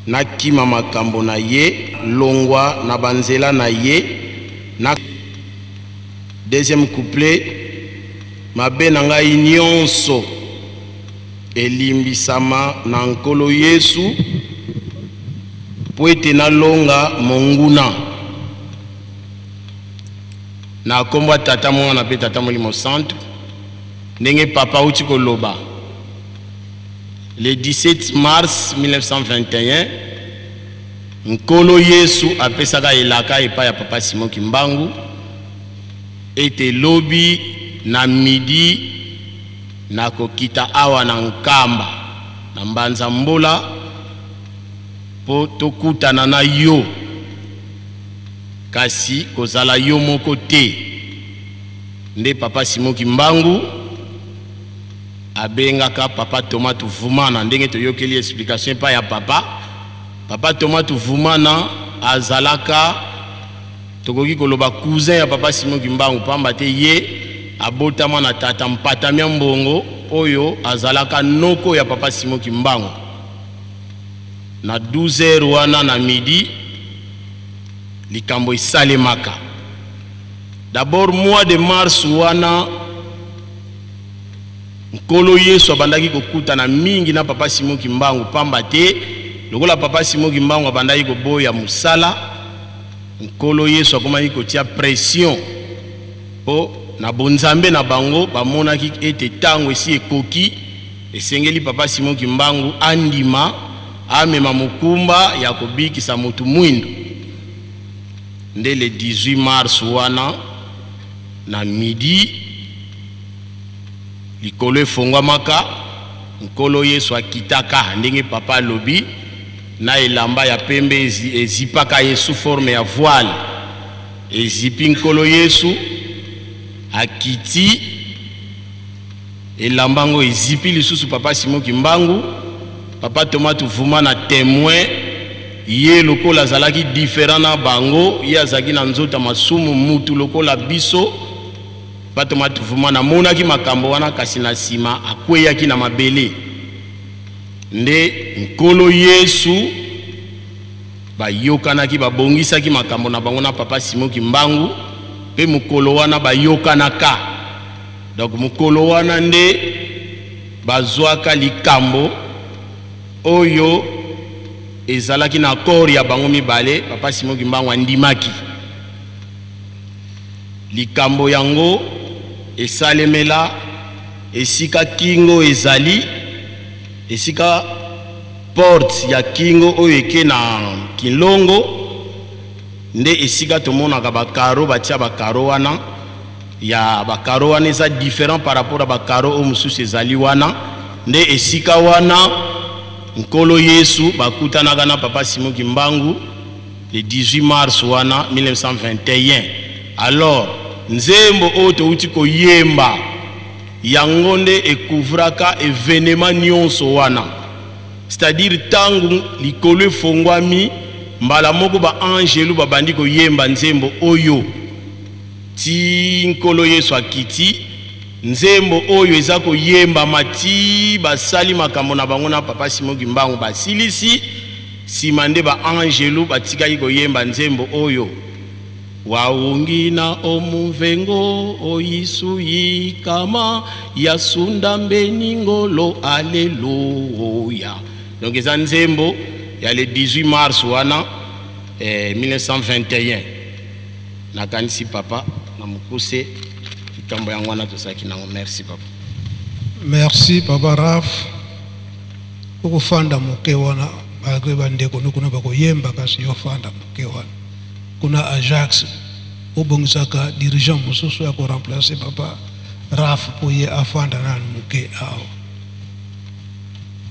Na kima makambo na ye longwa na banzela na ye na. Deuxième couplet. Mabe na ngai nyonso elimbisama na nkolo Yesu po ete nalonga monguna. Na kombo tata mwana pe tata molimo santo ndenge papa uti koloba le 17 mars 1921 nkolo Yesu apesaka elaka epa ya papa Simon Kimbangu ete lobi na midi na kokita awa na nkamba na mbanza mbola po tokutana na yo kasi kozala yo moko te. Nde papa Simon Kimbangu abengaka papa Thomas Tuvumana ndenge toyokeli explication pa ya papa Thomas Tuvumana azalaka tokoki koloba cousin ya papa Simon Kimbangu pamba te ye abotama na tata mpatamia mbongo oyo azalaka noko ya papa Simon Kimbangu. Na 12h wana na midi likambo isalemaka. D'abord mois de mars wana nkolo Yesu abandaki kokuta na mingi na papa Simon Kimbangu pamba te lokola papa Simon Kimbangu abandaki koboya musala nkolo Yesu akomaki kotia pression po na bonzambe na bango bamonaki ete tango esi ekoki esengeli papa Simon Kimbangu andima amema mukumba ya kobikisa mutu mwindu. Nde le 18 mars wana na midi likolo efongwamaka nkolo Yesu akitaka ndenge papa lobi na elamba ya pembe ezipaka Yesu forme ya voile ezipi nkolo Yesu akiti elambango ezipi lisusu papa Simon Kimbangu. Papa Thomas Tuvumana témoin ye lokola zalaki différent na bango ye azaki na nzota masumu mutu lokola biso. Papa Thomas Tuvumana monaki makambo wana kasi na sima akweyaki na mabele. Nde nkolo Yesu bayokanaki babongisaki makambo na bango na papa Simon Kimbangu pe mukolo wana bayokanaka. Donc mukolo wana nde bazwaka likambo oyo ezalaki na kori ya bango mibale papa Simon Kimbangu andimaki. Likambo yango esalemela esika kingo ezali esika porte ya kingo oyo eke na Kilongo nde esika tomonaka bakaro batia bakaro wana ya bakaro wana eza différent par rapport à bakaro o mususu ezali wana nde esika wana nkolo Yesu bakutanaka na papa Simon Kimbangu le 18 mars wana 1921. Alors nzembo oyo touti koyemba yango nde ekouvraka événement nyonso wana, c'est-à-dire tangu likolo efongwami mbala moko ba angelu babandi koyemba nzembo oyo ti nkolo Yesu akiti. Nzembo oyo eza koyemba mati basali makambo na bango na papa Simon Kimbangu basilisi sima nde ba angelu batikaki koyemba nzembo oyo waungina omuvengo oyisu yikama yasunda mbeni ngolo alléluia. Donc eza nzembo ya le 18 mars wana 1921 nakanisi papa na mukuse kitambo yango wana tosaki nango. Merci papa. Merci papa Raf ukufanda muke wana bagwe bandeko nukuna bakoyemba kasi yofanda muke wana. Kuna Ajax obongisaka dirigeant mosusu ya ko remplacer papa Raf po ye afanda na muke ao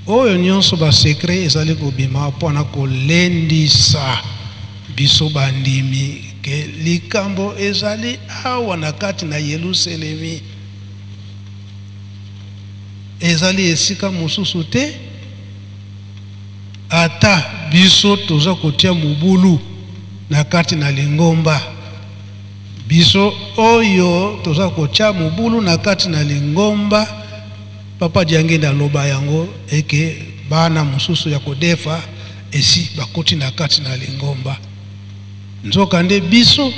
oyo nyonso ba secret ezali kobima mpona kolendisa biso bandimi ke likambo ezali awa na kati na Yerusalemi ezali esika mosusu te ata biso toza kotia mubulu na kati na lingomba biso oyo toza kotia mubulu na kati na lingomba papa Diangenda loba yango eke bana mosusu ya kodefa esi bakoti na kati na lingomba nzoka nde biso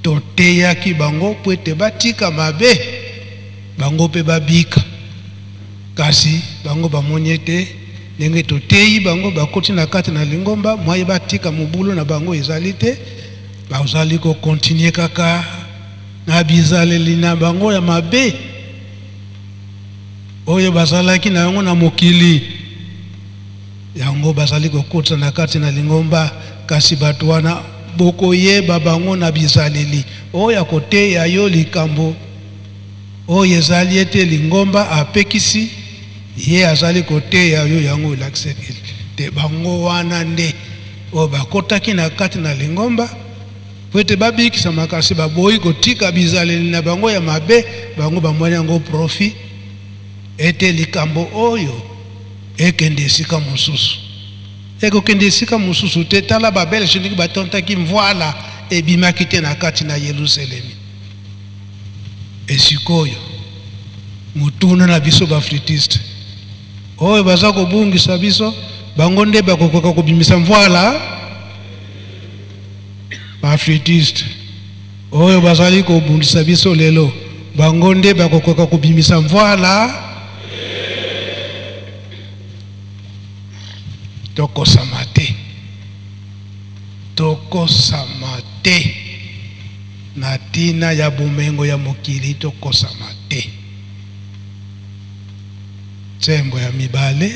toteyaki bango po ete batika mabe bango pe babika kasi bango bamoni ete ndenge toteyi bango bakoti na kati na lingomba mwaye batika mobulu na bango ezali te bazali kokontinue kaka na bizaleli na bango ya mabe oyo bazalaki na yango na mokili yango bazali kokota na kati na lingomba kasi bato wana bokoyeba bango na bizaleli oyo akoteya yo likambo oyo ezali ete lingomba apekisi ye azali koteya yo yango lakiseki te bango wana nde oyo bakotaki na kati na lingomba po ete babikisa makasi baboyi kotika bizaleli na bango ya mabe bango bamoni yango profit ete likambo oyo ekende esika mosusu ekokende esika mosusu te tala babelge ndenge batontaki mvoila ebimaki te na kati na Yerusalemi esikoyo mutuna na biso bafritiste oyo baza kobungisa biso bango nde bakokoka kobimisa mvoila bafritiste oyo bazali kobungisa biso lelo bango nde bakokoka kobimisa mvoila tokosama te na tina ya bomengo ya mokili tokosama te tsembo ya mibale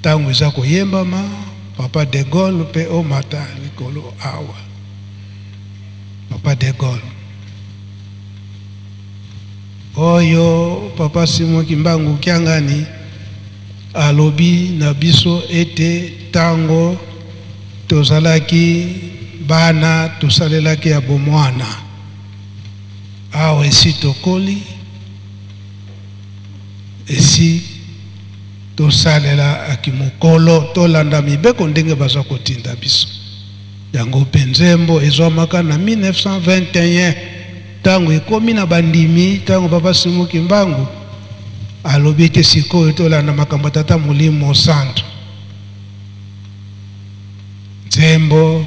tango eza koyembama papa de Gaulle pe omata likolo awa papa de Gaulle oyo papa Simon Kimbangu Kiangani alobi na biso ete tango tozalaki bana tosalelaki ya bomwana awa esi tokoli esi tosalela akimokolo tolanda mibeko ndenge baza kotinda biso yango penzembo ezwamaka na 1921 tango ekomi na bandimi tango papa Simon Kimbangu alobi ete sikoyo tolanda makambo tata Molimo Santo nzembo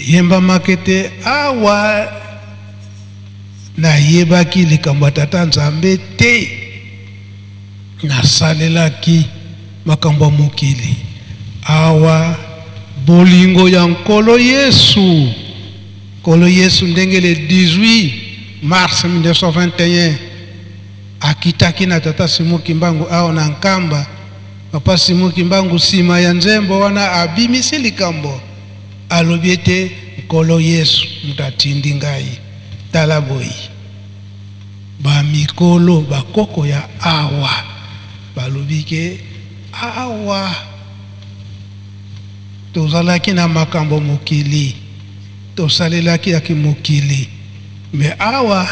yemba makete awa na yebaki likambo tata Nzambe te nasalelaki makambo mokili awa bolingo ya nkolo Yesu nkolo Yesu ndenge le 18 mars 1921 akitaki na tata Simon Kimbangu awa na nkamba papa Simon Kimbangu sima ya nzembo wana abimisi likambo alobi ete nkolo Yesu mutatindi ngai tala boyi bamikolo bakoko ya awa balobi ke awa tozalaki na makambo mokili tosalelaki yaki mokili me awa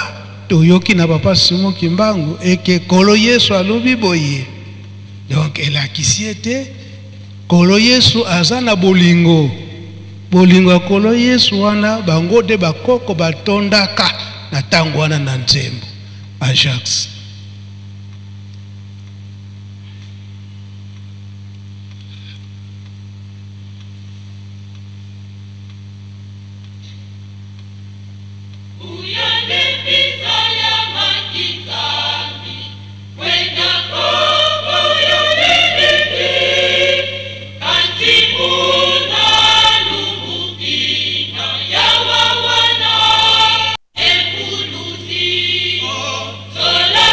toyoki na papa Simon Kimbangu eke nkolo Yesu alobi boye donc elakisi ete nkolo Yesu aza na bolingo ya nkolo Yesu wana bango de bakoko batondaka na tango wana na nzembo Ajax Sola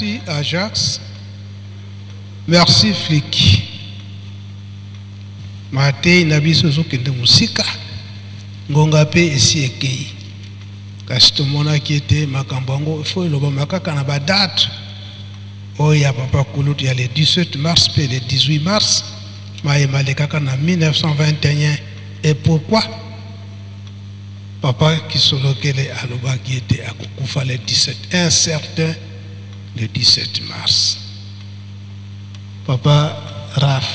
Merci Ajax. Merci Flick. Mate nabiso zokende musika ngonga pe esi ekei. kasi tomonaki ete makambo yango ifo elobama kaka na badate oyo ya papa kulutu ya le 17 mars mpe le 18 mars mayemale kaka na 1921. Et pourquoi papa Kisolokele alobaki ete akokufa le 17 incertain le 17 mars. Papa Raf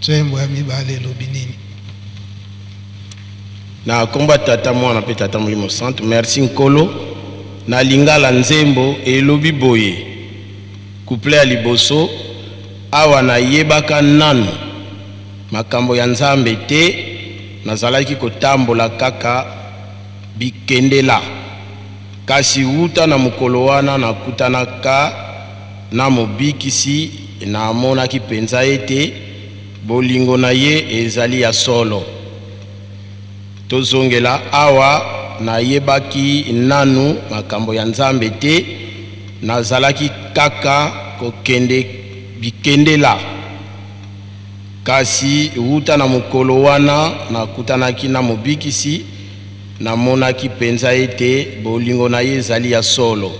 tsembo ya mibale elobi nini? Na komba tata mwana pe tata molimo santo merci nkolo na lingala nzembo elobi boye couple ya liboso awa na yebaka nanu makambo ya nzambe te nazalaki kotambola kaka bikendela kasi wuta na mukolo wana nakutanaka na mobikisi namonaki penza ete bolingo na ye ezali ya solo. Tozongela awa na yebaki nanu makambo ya nzambe te nazalaki kaka kokende bikendela kasi wuta na mukolo wana nakutanaki na mobikisi namonaki penza ete bolingo na ye ezali ya solo.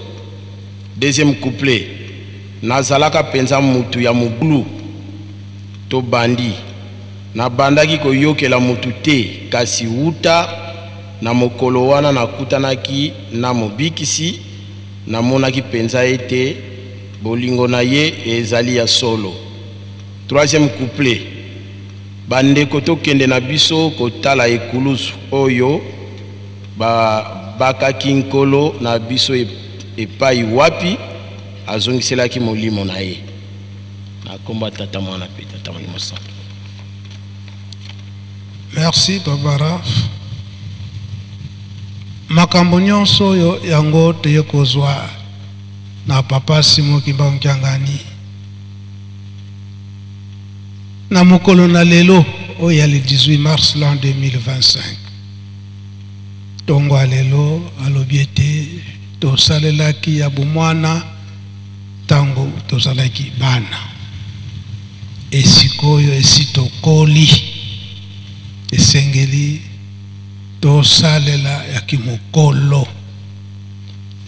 Deuxième couplet nazalaka penza mutu ya mugulu to bandi nabandaki koyokela mutu te kasi wuta na mokolo wana nakutanaki na mobikisi namonaki penza ete bolingo na ye ezali ya solo. Troisième couplet bandeko tokende na biso kotala ekulusu oyo bakaki nkolo na biso epai wapi azongiselaki molimo na ye. Nakomba tata mwana pe tata molimo santo. Merci Papa Raf. Makambo nyonso oyo yango teyekozwa na papa Simo Kimba Mkiangani na mukolo na lelo oyo le 18 mars l'an 2025. Tongo alelo alobi ete tosalelaki ya bomwana tango tozalaki bana esikoyo esitokoli esengeli tosalela ya kimokolo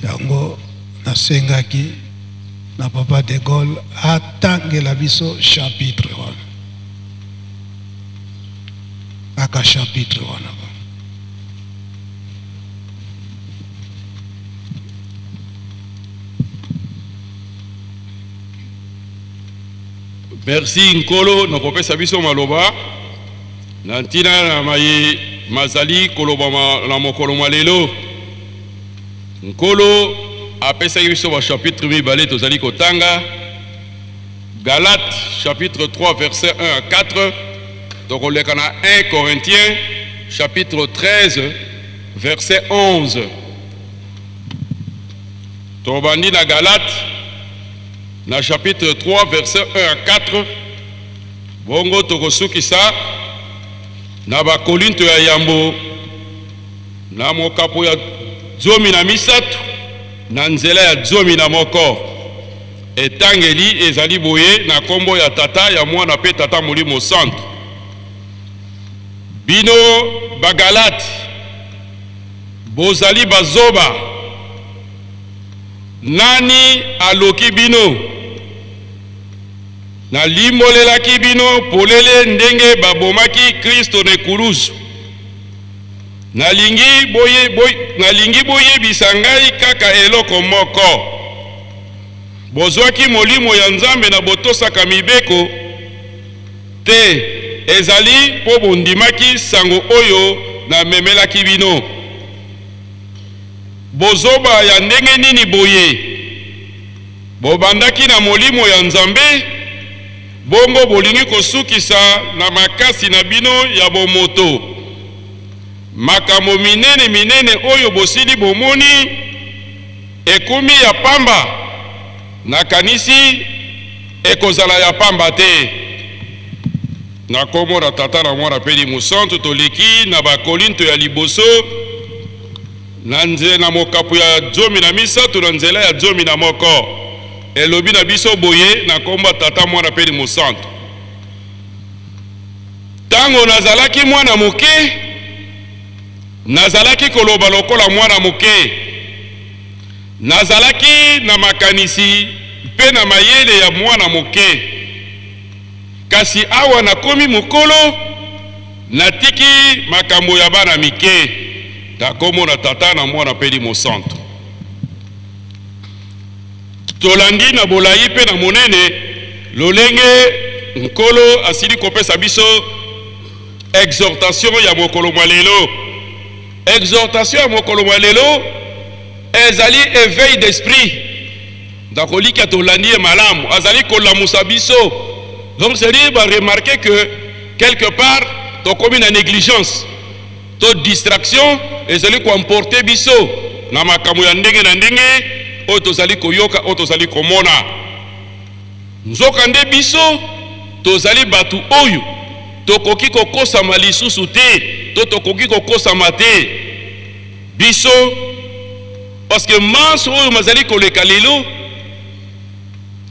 yango nasengaki na papa de Gaulle atangela biso chapitre wana aka chapitre wana. Merci nkolo na kopesa biso maloba na ntina na maye mazali koloba na mokolo malelo nkolo apesa biso ba chapitre mibale tozali kotanga Galates chapitre 3 verset 1 à 4 tokoleka na 1 Corinthiens chapitre 13 verset 11 tobandi na Galates na chapitre 3 verset 1 à 4 bongo tokosukisa na ba Korinto ya yambo na mokapo ya 13 na nzela ya 11 etangeli ezali boye na kombo ya tata ya mwana pe tata molimo santo. Bino bagalate bozali bazoba nani aloki bino na limolelaki bino polele ndenge babomaki Kristo ne kulusu nalingi boye bisangai kaka eloko moko bozwaki molimo ya nzambe na botosaka mibeko te ezali po bondimaki sango oyo na memelaki bino bozoba ya ndenge nini boye bobandaki na molimo ya nzambe bongo bolingi kosukisa na makasi na bino ya bomoto makambo minene oyo bosili bomoni ekumi ya pamba nakanisi ekozala ya pamba te. Na kombo na tata na mwana pe di musantu toleki na ba Korinto ya liboso na mokapo ya 13 na nzela ya 11 elobi na biso boye na komba tata mwana pe di musantu tango nazalaki mwana moke nazalaki koloba lokola mwana moke, nazalaki na makanisi mpe na mayele ya mwana moke, kasi awa nakomi mokolo natiki makambo ya bana mike, takomona tata na mwana peli mosantu. Tolandi na bolai pe na monene lolenge nkolo asili kopesa biso exhortation ya mokolo mwalelo. Exhortation ya mokolo mwalelo ezali éveil d'esprit. Dakolika tolandi e malamu azali kolamusa biso. Donc c'est dire remarquer que quelque part to komi na négligence, to distraction ezali ko emporter biso na makambo ya ndenge na ndenge oyo tozali koyoka oyo tozali komona. Nzokande biso tozali batu oyo tokoki kokosama lisusu te, to tokoki kokosama te biso, parce que manso oyo mazali koleka lelo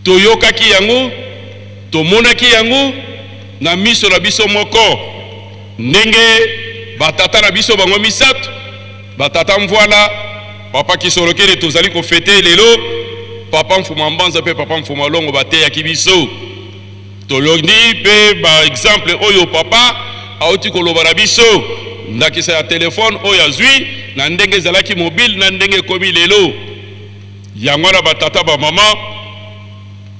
toyokaki yango, tomonaki yango na miso na biso moko, ndenge batata na biso bango misato, batata mvwala, papa kisolokele tozali kofete lelo, papa mfuma mbanza pe papa mfuma longo bateyaki biso. Tolondi pe ba exemple oyo papa auti koloba na biso ndakisa ya telefone oyo azwi na ndenge ezalaki mobile na ndenge komi lelo. Yango na batata ba mama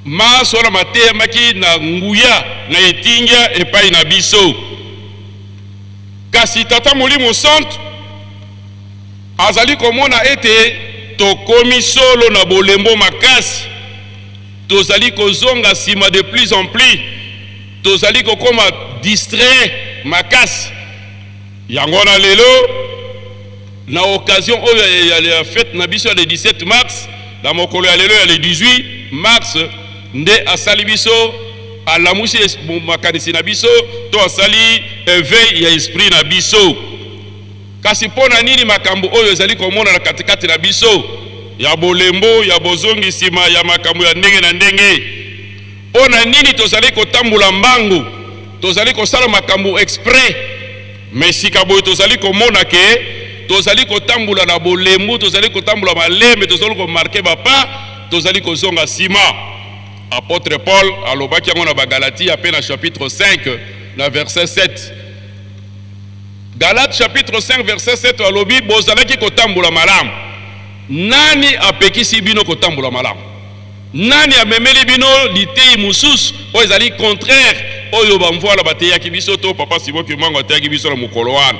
maso na mateyamaki na nguya na etingia epai na biso. Kasi tata Molimo Santu azali komona ete tokomi solo na bolembo makasi, tozali kozonga sima de plus en plus, tozali kokoma distrait makasi. Yango na lelo na occasion oyo ya fête na biso le 17 mars, na mokolo ya lelo ya le 18 mars nde asali biso alamusi makanisi na biso, to asali éveil ya esprit na biso. Kasi pona nini makambo oyo ezali komona na katikati na biso ya bolembo ya bozongi sima ya makambo ya ndenge na ndenge? Pona nini tozali kotambola mbangu, tozali kosala makambo exprès, mais sika boyo tozali komona ke tozali kotambola na bolembo, tozali kotambola malembe, tozali komarke bapa, tozali kozonga sima. Apôtre Paul alobaki yango na Bagalatia pe na chapitre 5 na verset 7. Galates chapitre 5 verset 7 alobi bozalaki kotambola malamu. Nani apekisi bino kotambola malamu? Nani amemeli bino litei mususu oyo ezali contraire oyo bamvoala bateyaki biso to papa Siboki Mango ateyaki biso na mokolo wana?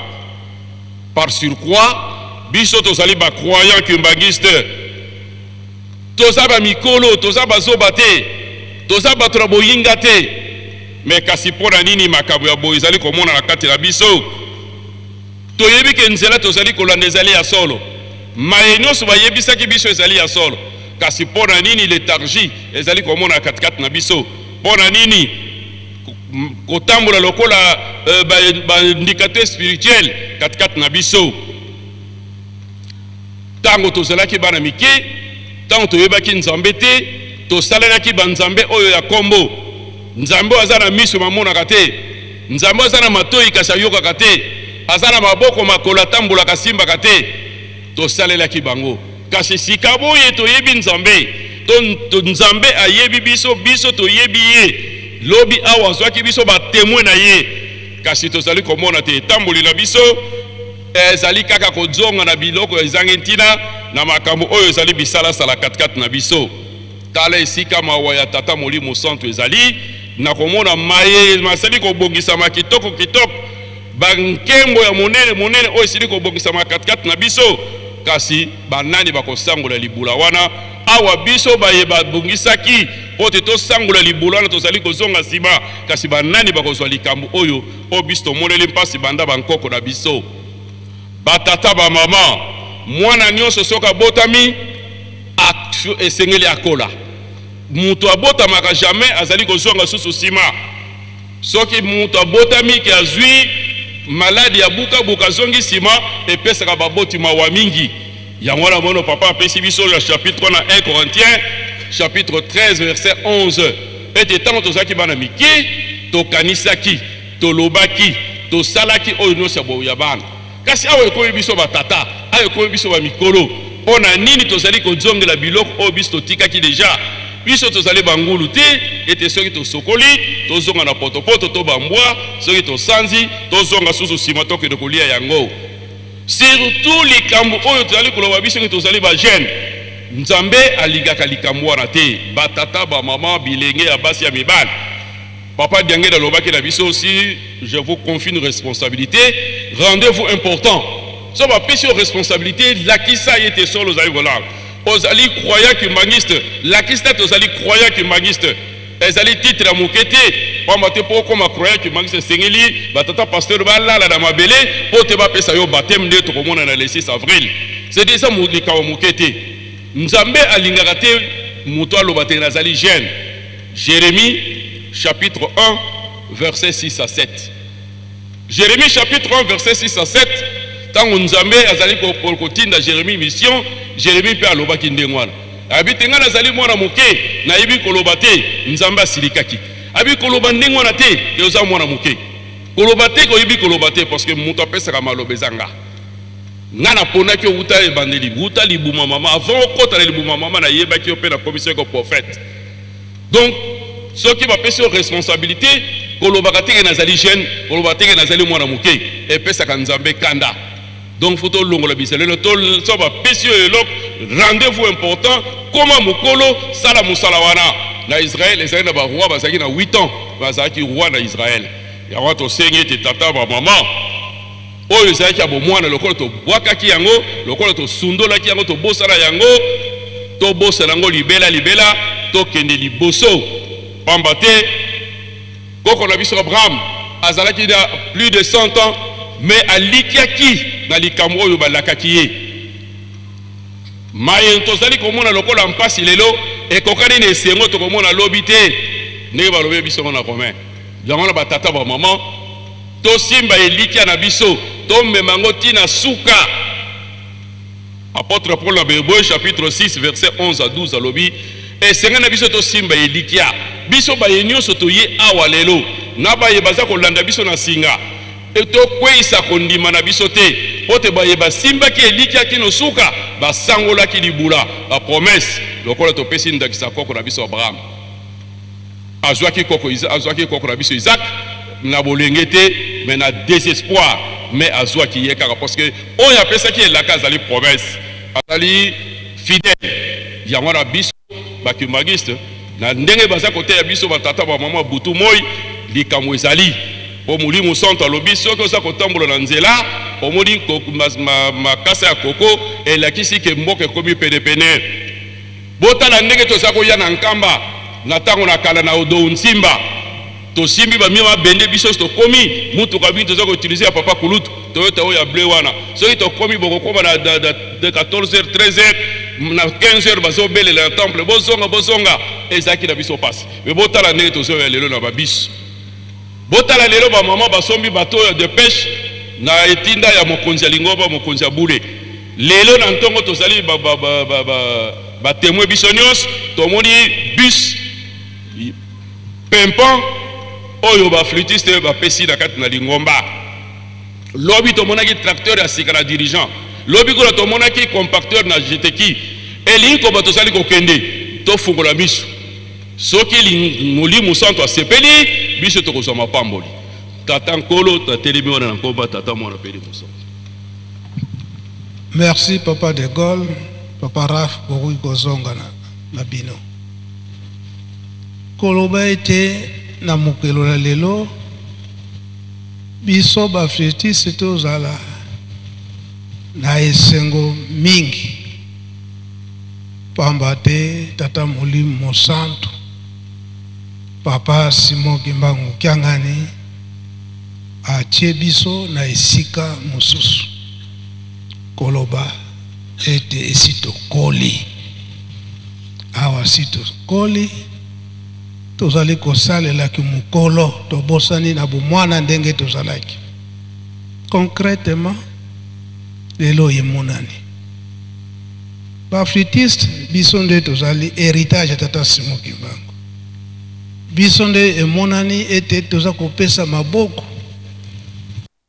Par surcroît biso tozali ba croyant kimbangiste, toza ba mikolo, toza bazoba te, toza bato na boyinga te. Mais kasi pona nini makambo ya boyo ezali komona na kati na biso? Toyebi ke nzela tozali kolanda ezali ya solo, maye nyonso bayebisaki biso ezali ya solo. Kasi pona nini léthargie ezali komona katikati na biso? Pona nini kotambola lokola indicateur spirituel katikati na biso? Tango tozalaki bana mike, tango toyebaki nzambe te, tosalelaki banzambe oyo ya kombo. Nzambe aza na miso mamonaka te, nzambe aza na matoi kasi ayokaka te, aza na maboko makolo atambolaka simbaka te, tosalelaki bango. Kasi sika boye toyebi nzambe, to nzambe ayebi biso, biso toyebi ye, lobi awa azwaki biso ba témoin na ye. Kasi tozali komona te tamboli na biso ezali kaka kozonga na biloko ezangi ntina na makambo oyo ezali bisala sala katikati na biso. Tala esika mawa ya tata Molimo Santu ezali na komona maye masali kobongisama kitoko kitoko, bankembo ya monene monene oyo esili kobongisama katikati na biso. Kasi banani bakosangola libula wana awa biso bayeba bongisaki pote to sangola libula wana tozali kozonga sima. Kasi banani bakozwa likambo oyo o biso tomoneli mpasi banda bankoko na biso. Batata ba mama mwana nyonso soka botami esengeli akola, mutu abotamaka jamais azali kozonga susu sima. Soki mutu abotami ke azwi maladi ya buka buka zongi sima epesaka baboti mawa mingi. Yango na mono papa apesi biso na chapitre 3 na 1 Corinthiens chapitre 13 verset 11. Ete tango tozaki bana mike tokanisaki, tolobaki, tosalaki oyo nyonso ya bana. kasi awa ekomi biso batata awa ekomi biso bamikolo mpo na nini tozali kozongela biloko oyo biso totikaki deja biso tozali bangulu te ete soki tosokoli tozonga na potopoto to bambwa soki tosanzi tozonga susu nsima tokende kolia yango surtout likambo oyo tozali koloba biso soki tozali bagene nzambe alingaka likambo wana te batata bamama bilenge ya basi ya mibali papa Diangé alobaki na biso aussi je vous confie une responsabilité rendez-vous important so bapesi yo responsabilité lakisa ye te solo ozali kolar ozali croyant kimbangiste lakisa te ozali croyant kimbangiste ezali titre ya moke te pamba te mpo okoma croyant kimbangiste esengeli batata pasteur balala na mabele mpo te bapesa yo bateme nde tokomona na le 6 avril c'est déjà likambo moke te nzambe alingaka te moto aloba te nazali jeune Jérémie chapitre 1 verset 6 à 7 Jérémie chapitre 1 verset 6 à 7 tango nzambe azali kotinda Jérémie mission Jérémie pe alobaki ndenge wana abi nga nazali mwana moke nayebi koloba te nzambe asilikaki abi koloba ndenge wana te yoza mwana moke koloba te koyebi koloba te parce que moto apesaka maloba ezanga nga naponaki outa ebandeli outa libuma mama avant okota na libuma mama nayebaki yo mpe na commission ko prophète donc soki bapesi yo responsabilité kolobaka teke nazali jeune koloba teke nazali mwana moke epesaka nzambe kanda donc faut tolongola bisalelo so bapesi yo eloko rendez-vous important koma mokolo sala mosala wana na Israël ezali na baroi bazalaki na 8 ans bazalaki roi na Israël yango tosengi ete tata bamama oyo ezalaki ya bomwana lokola tobwakaki yango lokola tosundolaki yango tobosana yango tobosana yango libela tokende liboso pamba te koko na biso Abraham azalaki na plus de 100 ans mais alikiaki na likambo oyo balakaki ye maye tozali komona lokola mpasi lelo ekokani na esengo tokomona lobi te ndenge balobi biso na Romain yango na batata bamama tosimba elikia na biso tomemango tina suka apôtre Paul na Hébreux chapitre 6 verset 11 à 12 alobi esenga na biso tosimba elikia biso baye nyonso toye awa lelo na baye baza kolanda biso na singa tokweyisa kondima na biso te po te baye basimbaki elikia kino suka basangolaki libula bapromese lokola topesi ndakisa koko na biso Abraham azwaki koko na biso Isaac na bolenge te mais na désespoir mais azwaki ye kaka parce que oyo apesaki elaka azali promesse azali fidèle yango na biso bakimagiste na ndenge baza koteya biso batata bamama butu moi likambo ezali po Molimo Santo alobi soki oza kotambola na nzela omoni makasa ya koko elakisi ke mboka ekomi penepene botala ndenge toza koya na nkamba na ntango na kala na odo nsimba tosimbi bamima bende biso tokomi mutuka bino toza koutilize ya papa kulutu toyota oyo ya ble wana soki tokomi bokokoma na 14h 13h na 15h bazobelela na temple bozonga ezalaki na biso pasi me botala ndenge tozoya lelo na babiso botala lelo bamama basombi bato de pêche na etinda ya mokonzi ya lingomba mokonzi ya bule lelo na ntongo tozali batémoin biso nyonso tomoni bus pimpant oyo baflutiste bapesi na kati na lingomba lobi tomonaki tracteur ya sika na dirigeant lobi kuna tomonaki compacteur na jeteki elingi koba tozali kokende tofungola miso soki Molimo Santo asepeli biso tokozwa mapamboli tata nkolo tatelemi wana na nkomba tata mwana peli mosanto. Merci papa de Gaulle, papa Raf bokoki kozonga na bino koloba ete na mokelo na lelo biso bafletiste tozala na esengo mingi pamba te tata Molimo Santo papa Simon Kimbangu Kiangani atie biso na esika mosusu koloba ete esito koli awa sito koli tozali kosalelaki mokolo tobosani na bomwana ndenge tozalaki concrètement lelo emonani baflutiste biso nde tozali héritage ya tata Simon Kimbangu biso nde emonani ete toza kopesa maboko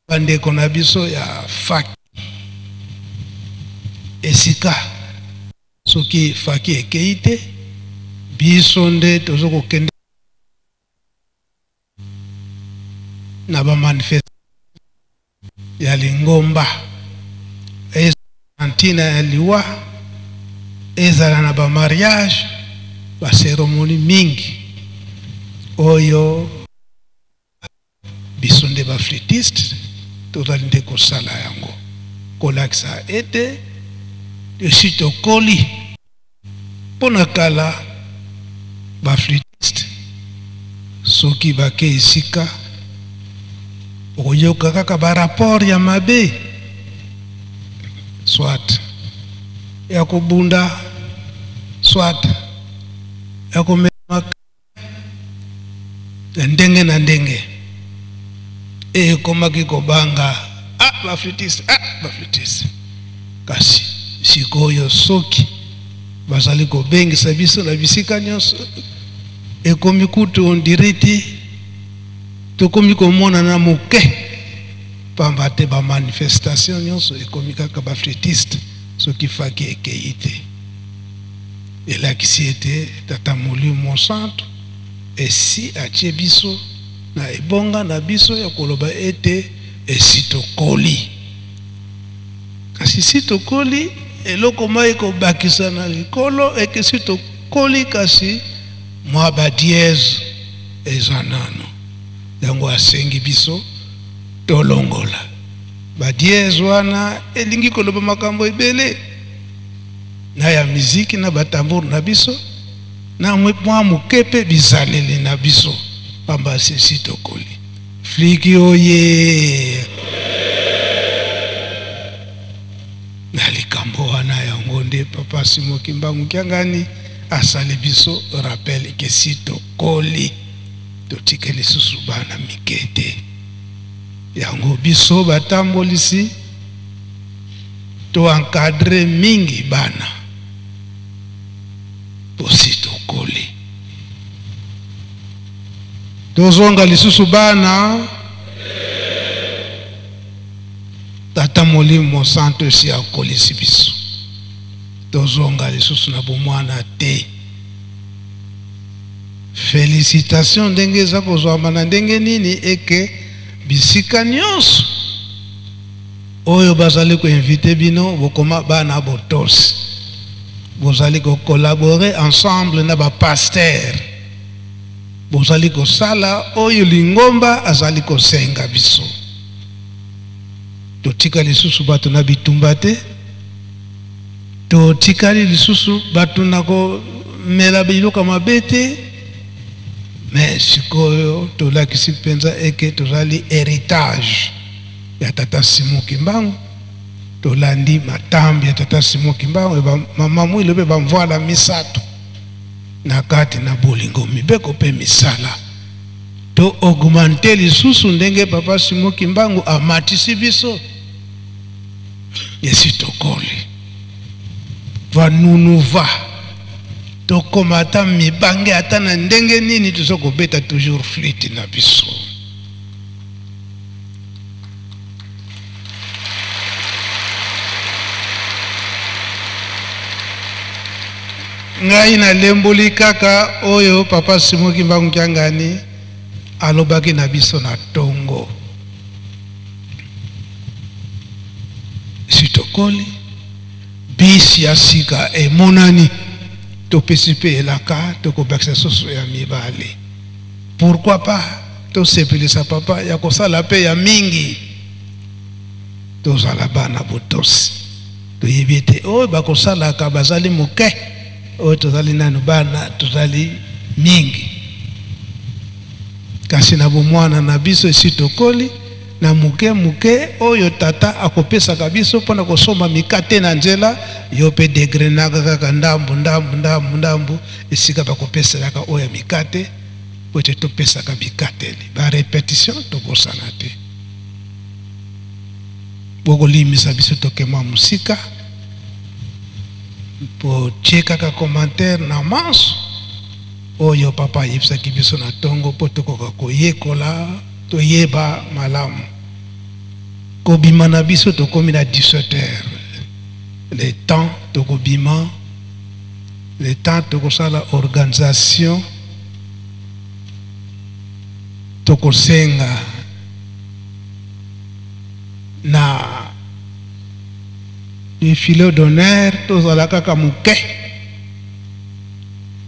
bandeko na biso ya faki esika soki faki ekei te biso nde tozokokende na bamanifestation ya lingomba ntina ya liwa ezala na bamariage baseremoni mingi oyo biso nde baflitiste tozali nde kosala yango kolakisa ete esi tokoli mpo na kala baflitiste soki bake esika okoyoka kaka barapport ya mabe soit ya kobunda soit ya komema ndenge na ndenge ekomaki kobanga baflitiste kasi sikoyo soki bazali kobengisa biso na bisika nyonso ekomi kutu ondiriti tokomi komona na moke pamba te bamanifestation nyonso ekomi kaka baflitiste soki faki ekei te elakisi ete tata Molimo Santu esi atie biso na ebonga na biso ya koloba ete esi tokoli kasi si tokoli eloko mai kobakisa na likolo ekesi tokoli kasi mwa badieze eza nano yango asengi biso tolongola badieze wana elingi koloba makambo ebele na ya miziki na batambour na biso na mwa mokepe bizaleli na biso pamba sisi tokoli fliki oye na likambo wana yango nde papa Simon Kimbangu Kiangani asali biso rappel ke si tokoli totike lisusu bana mikete yango biso batambolisi to encadrer mingi bana posi tokoli tozonga lisusu bana tata Molimo Santu si akolisi biso tozonga lisusu na bomwana te félicitation ndenge eza kozwama na ndenge nini eke bisika nyonso oyo bazali koinvite bino bokoma bana botosi bozali kokolabore ensemble na bapaster bozali kosala oyo lingomba azali kosenga biso totika lisusu bato na bitumba te totikali lisusu bato na komela biloko mabe te mais sikoyo tolakisi mpenza eke tozali héritage ya tata Simon Kimbangu tolandi matambi ya tata Simon Kimbangu mama mwilo pe bamvoala misato na kati na bolingo mibeko pe misala to augmenter lisusu ndenge papa Simon Kimbangu amatisi biso yesi tokoli va nunuva tokoma ata mibange ata na ndenge nini tozokobeta toujours flûte na biso ngai na lemboli kaka oyo papa Simon Kimbangu Kiangani alobaki na biso na tongo sitokoli bisi ya sika emonani topesi pe elaka tokobakisa soso ya mibale pourquoi pas tosepelisa papa ya kosala pe ya mingi tozala bana botosi toyebi ete oyo bakosalaka bazali moke oyo tozali nanu bana tozali mingi kasi na bomwana na biso esi tokoli na muke muke oyo tata akopesaka biso mpona kosomba mikate na nzela yo pe degrenaka kaka ndambu esika bakopeselaka oyo ya mikate po ete topesaka mikateli barepetition tokosana te bokolimisa biso tokema mosika po tie kaka commentaire na manso oyo papa ayebisaki biso na tongo po tokoka koyekola toyeba malamu kobima na biso tokomi na 17h. Le temps tokobima, le temps tokosala organisation, tokosenga na défilé d'honneur tozala kaka muke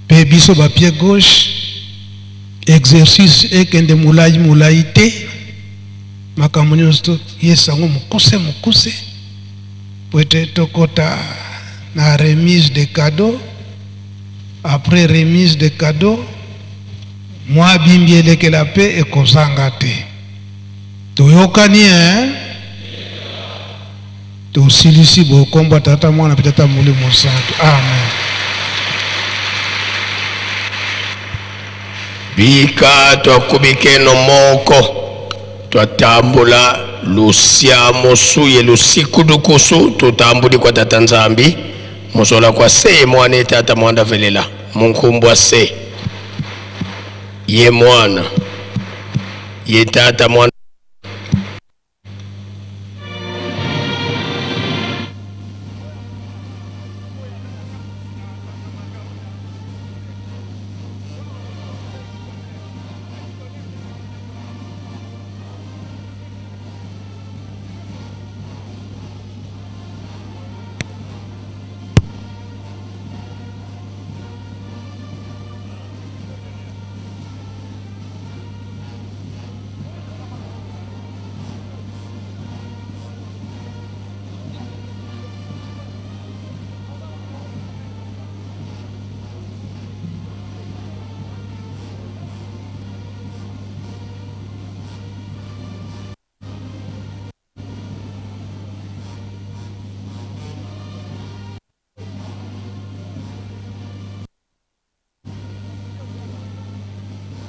pe biso ba pied gauche exercice ekende mulai te makambo nyonso yesango mukuse poete tokota na remise de cadeaux. Après remise de cadeaux moi bimbi elekela pe ekozanga te toyokani tosilisi bokombo tata mwana pe tata Molimo Santu. Amen. Bika twakubikeno moko twatambula lusia mosuye lusikudukusu tutambuli kwa tata Nzambi musola kwa se mwana tata mwanda velela munkumbwa se ye mwana ye tata mwana